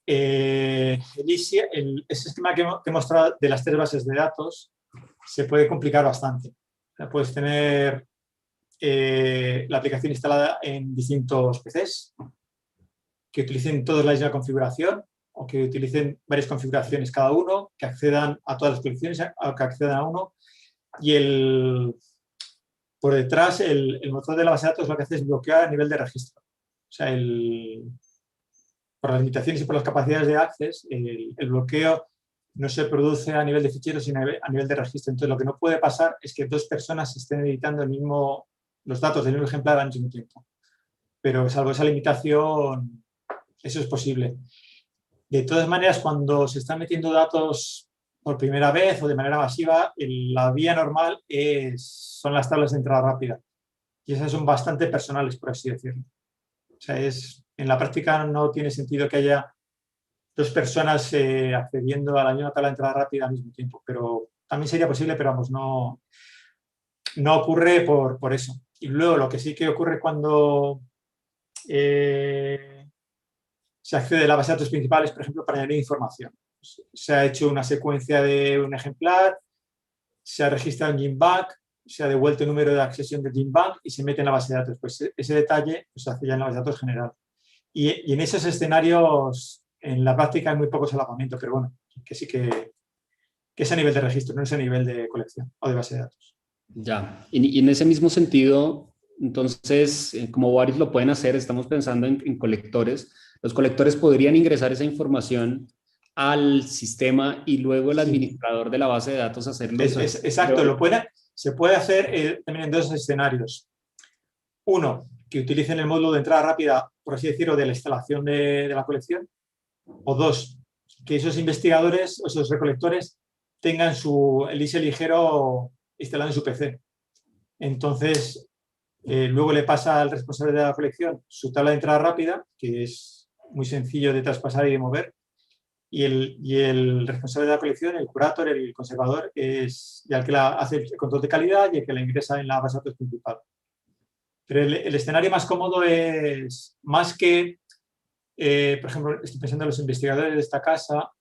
ese esquema que he mostrado de las tres bases de datos se puede complicar bastante. O sea, puedes tener la aplicación instalada en distintos PCs que utilicen todos la misma configuración o que utilicen varias configuraciones cada uno, que accedan a todas las colecciones o que accedan a uno. Y por detrás, el motor de la base de datos lo que hace es bloquear a nivel de registro. O sea, por las limitaciones y por las capacidades de access, el bloqueo no se produce a nivel de ficheros, sino a nivel de registro. Entonces, lo que no puede pasar es que dos personas estén editando los datos del mismo ejemplar al mismo tiempo. Pero salvo esa igual eso es posible. De todas maneras, cuando se están metiendo datos por primera vez o de manera masiva, la vía normal son las tablas de entrada rápida. Y esas son bastante personales, por así decirlo. O sea, en la práctica no tiene sentido que haya dos personas accediendo a la misma tabla de entrada rápida al mismo tiempo, pero también sería posible, pero vamos, no ocurre por eso. Y luego lo que sí que ocurre cuando se accede a las bases de datos principales, por ejemplo, para añadir información. Se ha hecho una secuencia de un ejemplar, se ha registrado en GenBank, se ha devuelto el número de accesión de GenBank y se mete en la base de datos. Pues ese detalle se hace ya en la base de datos general. Y en esos escenarios, en la práctica hay muy poco solapamiento, pero bueno, que sí que es a nivel de registro, no es a nivel de colección o de base de datos. Ya, y en ese mismo sentido, entonces, como varios lo pueden hacer, estamos pensando en colectores. Los colectores podrían ingresar esa información al sistema y luego el Sí, administrador de la base de datos hacer los exacto, ajustes. se puede hacer también en dos escenarios. Uno, que utilicen el módulo de entrada rápida, por así decirlo, de la instalación de la colección. O dos, que esos investigadores o esos recolectores tengan el ISE ligero instalado en su PC. Entonces, luego le pasa al responsable de la colección su tabla de entrada rápida, que es muy sencillo de traspasar y de mover, y el responsable de la colección, el curator, el conservador, es ya el que hace el control de calidad y el que la ingresa en la base de datos principal. Pero el escenario más cómodo es, más que, por ejemplo, estoy pensando en los investigadores de esta casa,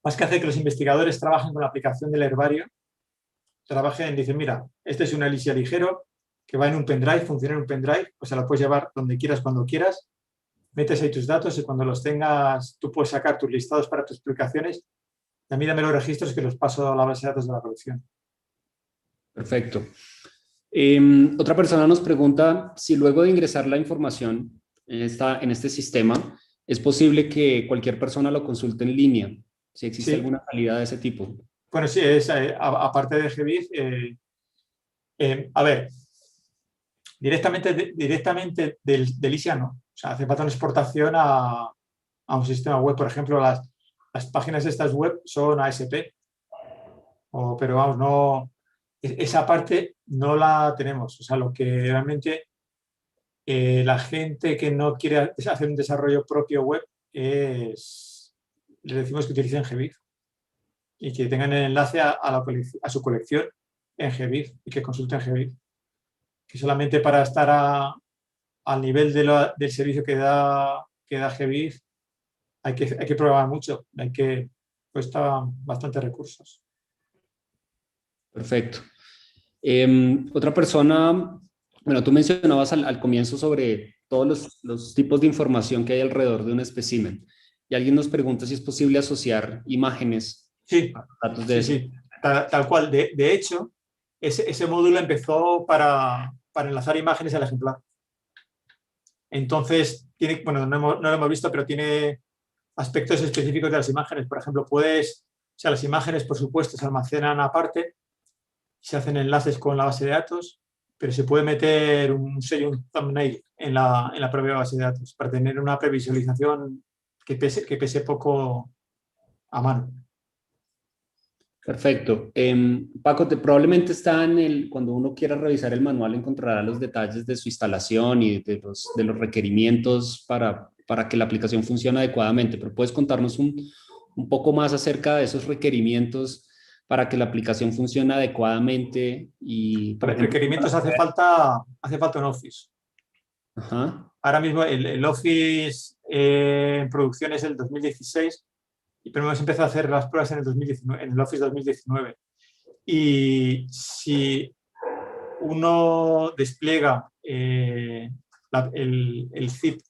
más que hacer que los investigadores trabajen con la aplicación del herbario, dicen, mira, este es un Alicia ligero que va en un pendrive, funciona en un pendrive, o sea, lo puedes llevar donde quieras, cuando quieras, metes ahí tus datos y cuando los tengas, tú puedes sacar tus listados para tus publicaciones. A mí dame los registros que los paso a la base de datos de la colección. Perfecto. Otra persona nos pregunta si luego de ingresar la información en este sistema, es posible que cualquier persona lo consulte en línea, si existe Sí, alguna salida de ese tipo. Bueno, sí, aparte de GBIF, a ver, directamente del ISIA no. O sea, hace falta una exportación a un sistema web. Por ejemplo, las páginas de estas web son ASP, pero vamos, no, esa parte no la tenemos. O sea, lo que realmente la gente que no quiere hacer un desarrollo propio web les decimos que utilicen GBIF y que tengan el enlace a su colección en GBIF y que consulten GBIF. Que solamente para estar al nivel del servicio que da GBIF hay que programar mucho, cuesta bastantes recursos. Perfecto. Otra persona, bueno, tú mencionabas al comienzo sobre todos los tipos de información que hay alrededor de un espécimen. Y alguien nos pregunta si es posible asociar imágenes Sí, a datos de sí, eso. sí, tal cual. De hecho, ese módulo empezó para enlazar imágenes al ejemplar. Entonces, bueno, no lo hemos visto, pero tiene aspectos específicos de las imágenes. Por ejemplo, o sea, las imágenes, por supuesto, se almacenan aparte, se hacen enlaces con la base de datos, pero se puede meter un sello, un thumbnail en la propia base de datos para tener una previsualización que pese poco a mano. Perfecto. Paco, probablemente está cuando uno quiera revisar el manual, encontrará los detalles de su instalación y de los requerimientos para que la aplicación funcione adecuadamente, pero puedes contarnos un poco más acerca de esos requerimientos para que la aplicación funcione adecuadamente y, por ejemplo, Requerimientos hace falta un Office. Ajá. Ahora mismo el Office en producción es el 2016, pero hemos empezado a hacer las pruebas en el Office 2019. Y si uno despliega el zip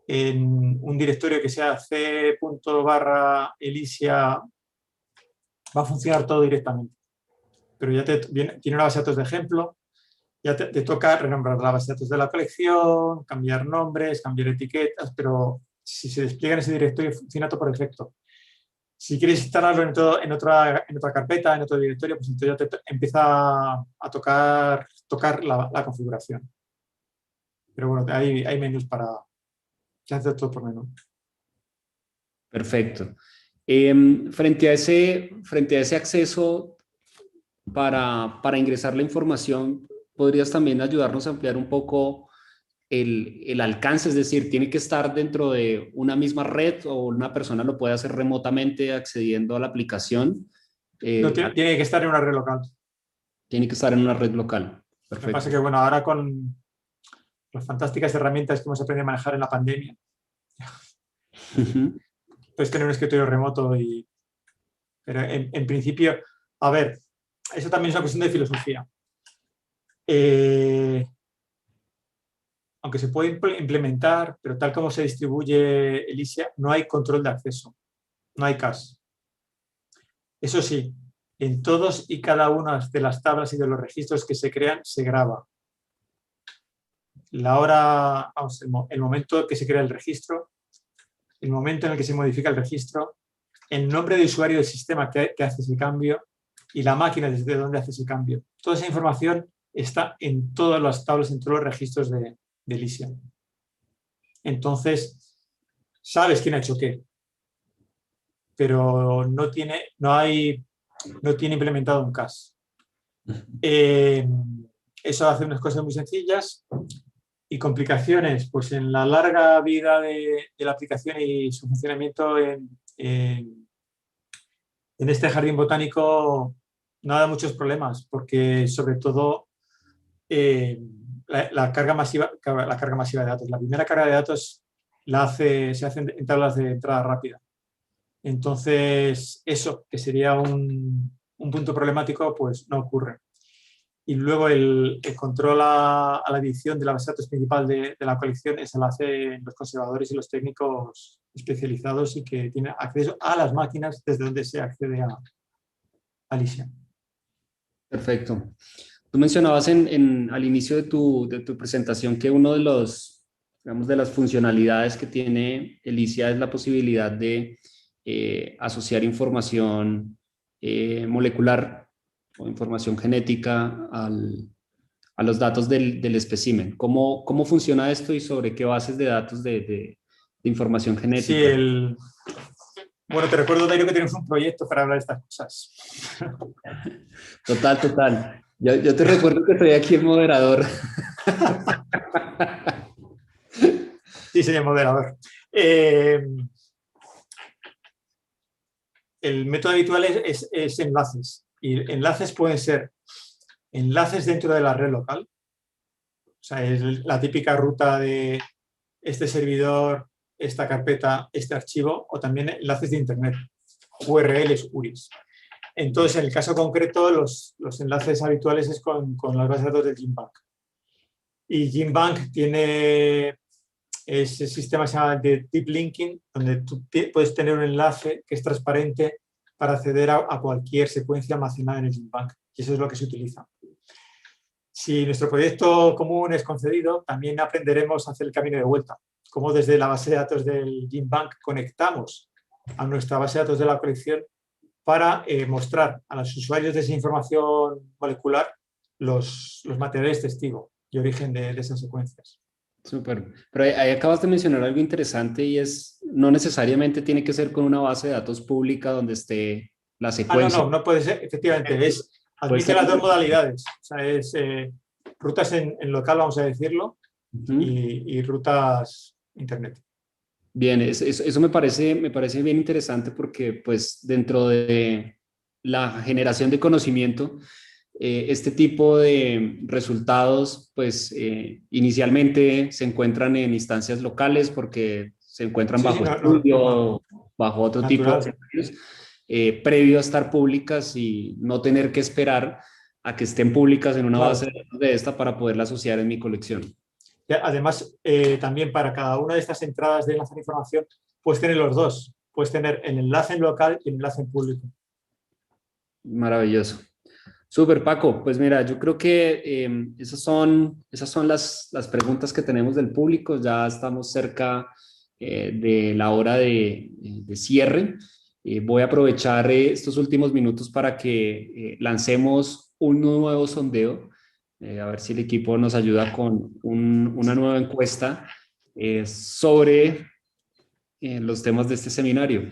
en un directorio que sea c./Elysia, va a funcionar todo directamente. Pero ya tiene una base de datos de ejemplo, ya te toca renombrar la base de datos de la colección, cambiar nombres, cambiar etiquetas, pero si se despliega en ese directorio funciona todo por defecto. Si quieres instalarlo en otra carpeta, en otro directorio, pues entonces ya te empieza a tocar la configuración. Pero bueno, hay menús para se hace todo por menú. Perfecto. Frente a ese acceso para ingresar la información, ¿podrías también ayudarnos a ampliar un poco el alcance? Es decir, ¿tiene que estar dentro de una misma red o una persona lo puede hacer remotamente accediendo a la aplicación? No, tiene que estar en una red local. Tiene que estar en una red local. Lo que pasa Perfecto. es que, bueno, ahora con las fantásticas herramientas que hemos aprendido a manejar en la pandemia, puedes tener un escritorio remoto pero en principio, a ver, eso también es una cuestión de filosofía. Aunque se puede implementar, pero tal como se distribuye Elysia, no hay control de acceso, no hay cache. Eso sí, en todos y cada una de las tablas y de los registros que se crean, se graba la hora, el momento que se crea el registro, el momento en el que se modifica el registro, el nombre de usuario del sistema que hace ese cambio y la máquina desde donde hace ese cambio. Toda esa información está en todas las tablas, en todos los registros de Elysia. Entonces, sabes quién ha hecho qué, pero no tiene implementado un cache. Eso hace unas cosas muy sencillas y complicaciones, pues en la larga vida de la aplicación y su funcionamiento en este jardín botánico no da muchos problemas, porque sobre todo la carga masiva de datos. La primera carga de datos se hace en tablas de entrada rápida. Entonces, eso, que sería un punto problemático, pues no ocurre. Y luego el control a la edición de la base de datos principal de la colección se lo hacen los conservadores y los técnicos especializados y que tienen acceso a las máquinas desde donde se accede a Elysia. Perfecto. Tú mencionabas al inicio de tu presentación que uno digamos, de las funcionalidades que tiene Elysia es la posibilidad de asociar información molecular o información genética a los datos del espécimen. ¿Cómo funciona esto y sobre qué bases de datos de información Sí, genética? bueno, te recuerdo, Dairo, que tenemos un proyecto para hablar de estas cosas. Total, total. Yo te recuerdo que soy aquí el moderador. Sí, señor moderador. El método habitual es enlaces. Y enlaces pueden ser enlaces dentro de la red local. O sea, es la típica ruta de este servidor, esta carpeta, este archivo, o también enlaces de Internet, URLs, URIs. Entonces, en el caso concreto, los enlaces habituales es con las bases de datos de GenBank. Y GenBank tiene ese sistema que se llama de Deep Linking, donde tú puedes tener un enlace que es transparente para acceder a cualquier secuencia almacenada en el GenBank. Y eso es lo que se utiliza. Si nuestro proyecto común es concedido, también aprenderemos a hacer el camino de vuelta. Cómo desde la base de datos del GenBank conectamos a nuestra base de datos de la colección para mostrar a los usuarios de esa información molecular los materiales testigo y origen de esas secuencias. Súper. Pero ahí acabas de mencionar algo interesante y es, no necesariamente tiene que ser con una base de datos pública donde esté la secuencia. No puede ser, efectivamente, Puede admite ser. las dos modalidades. O sea, es rutas en local, vamos a decirlo, Ujú. y rutas internet. Bien, eso me parece bien interesante porque pues dentro de la generación de conocimiento, este tipo de resultados pues inicialmente se encuentran en instancias locales porque se encuentran Sí, bajo normal, estudio, bajo otro tipo de natural. escenarios, previo a estar públicas y no tener que esperar a que estén públicas en una base Claro. de datos de esta para poderla asociar en mi colección. Además, también para cada una de estas entradas de enlace de información, puedes tener los dos. Puedes tener el enlace en local y el enlace en público. Maravilloso. Súper, Paco. Pues mira, yo creo que esas son las preguntas que tenemos del público. Ya estamos cerca de la hora de cierre. Voy a aprovechar estos últimos minutos para que lancemos un nuevo sondeo. A ver si el equipo nos ayuda con una nueva encuesta sobre los temas de este seminario.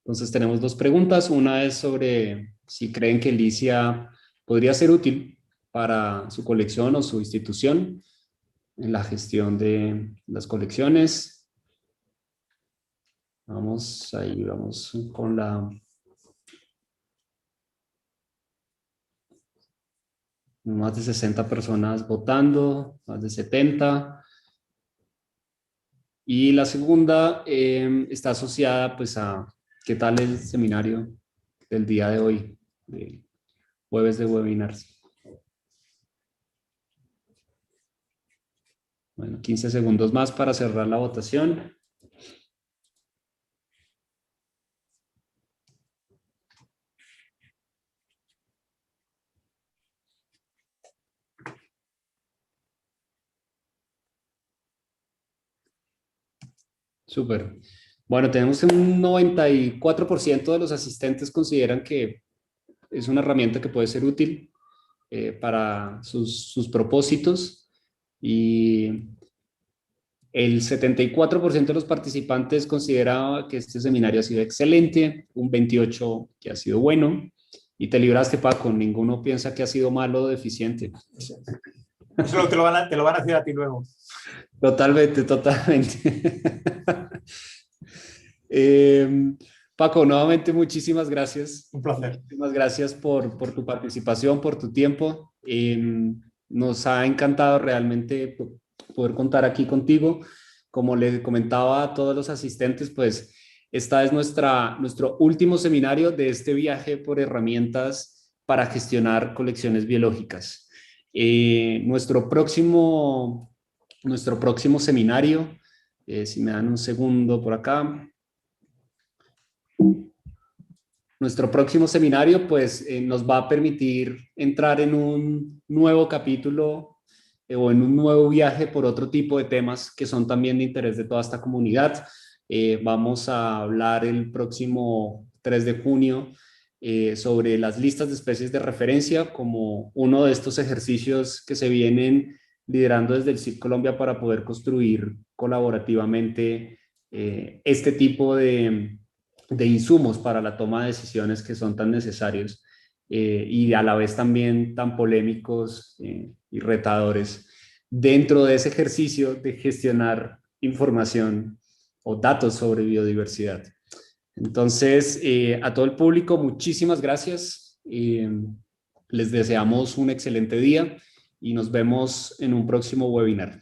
Entonces tenemos dos preguntas. Una es sobre si creen que Licia podría ser útil para su colección o su institución en la gestión de las colecciones. Vamos ahí, vamos con más de 60 personas votando, más de 70. Y la segunda está asociada pues a qué tal el seminario del día de hoy, de jueves de webinars. Bueno, 15 segundos más para cerrar la votación. Súper. Bueno, tenemos un 94% de los asistentes consideran que es una herramienta que puede ser útil para sus propósitos y el 74% de los participantes considera que este seminario ha sido excelente, un 28% que ha sido bueno y te libraste, Paco, ninguno piensa que ha sido malo o deficiente. Eso te lo van a decir a ti luego. Totalmente, totalmente. Paco, nuevamente muchísimas gracias. Un placer. Muchísimas gracias por tu participación, por tu tiempo. Nos ha encantado realmente poder contar aquí contigo. Como les comentaba a todos los asistentes, pues esta es nuestro último seminario de este viaje por herramientas para gestionar colecciones biológicas. Nuestro próximo seminario, si me dan un segundo por acá. Nuestro próximo seminario pues nos va a permitir entrar en un nuevo capítulo o en un nuevo viaje por otro tipo de temas que son también de interés de toda esta comunidad. Vamos a hablar el próximo 3 de junio sobre las listas de especies de referencia como uno de estos ejercicios que se vienen liderando desde el CIP Colombia para poder construir colaborativamente este tipo de insumos para la toma de decisiones que son tan necesarios y a la vez también tan polémicos y retadores dentro de ese ejercicio de gestionar información o datos sobre biodiversidad. Entonces, a todo el público, muchísimas gracias. Les deseamos un excelente día y nos vemos en un próximo webinar.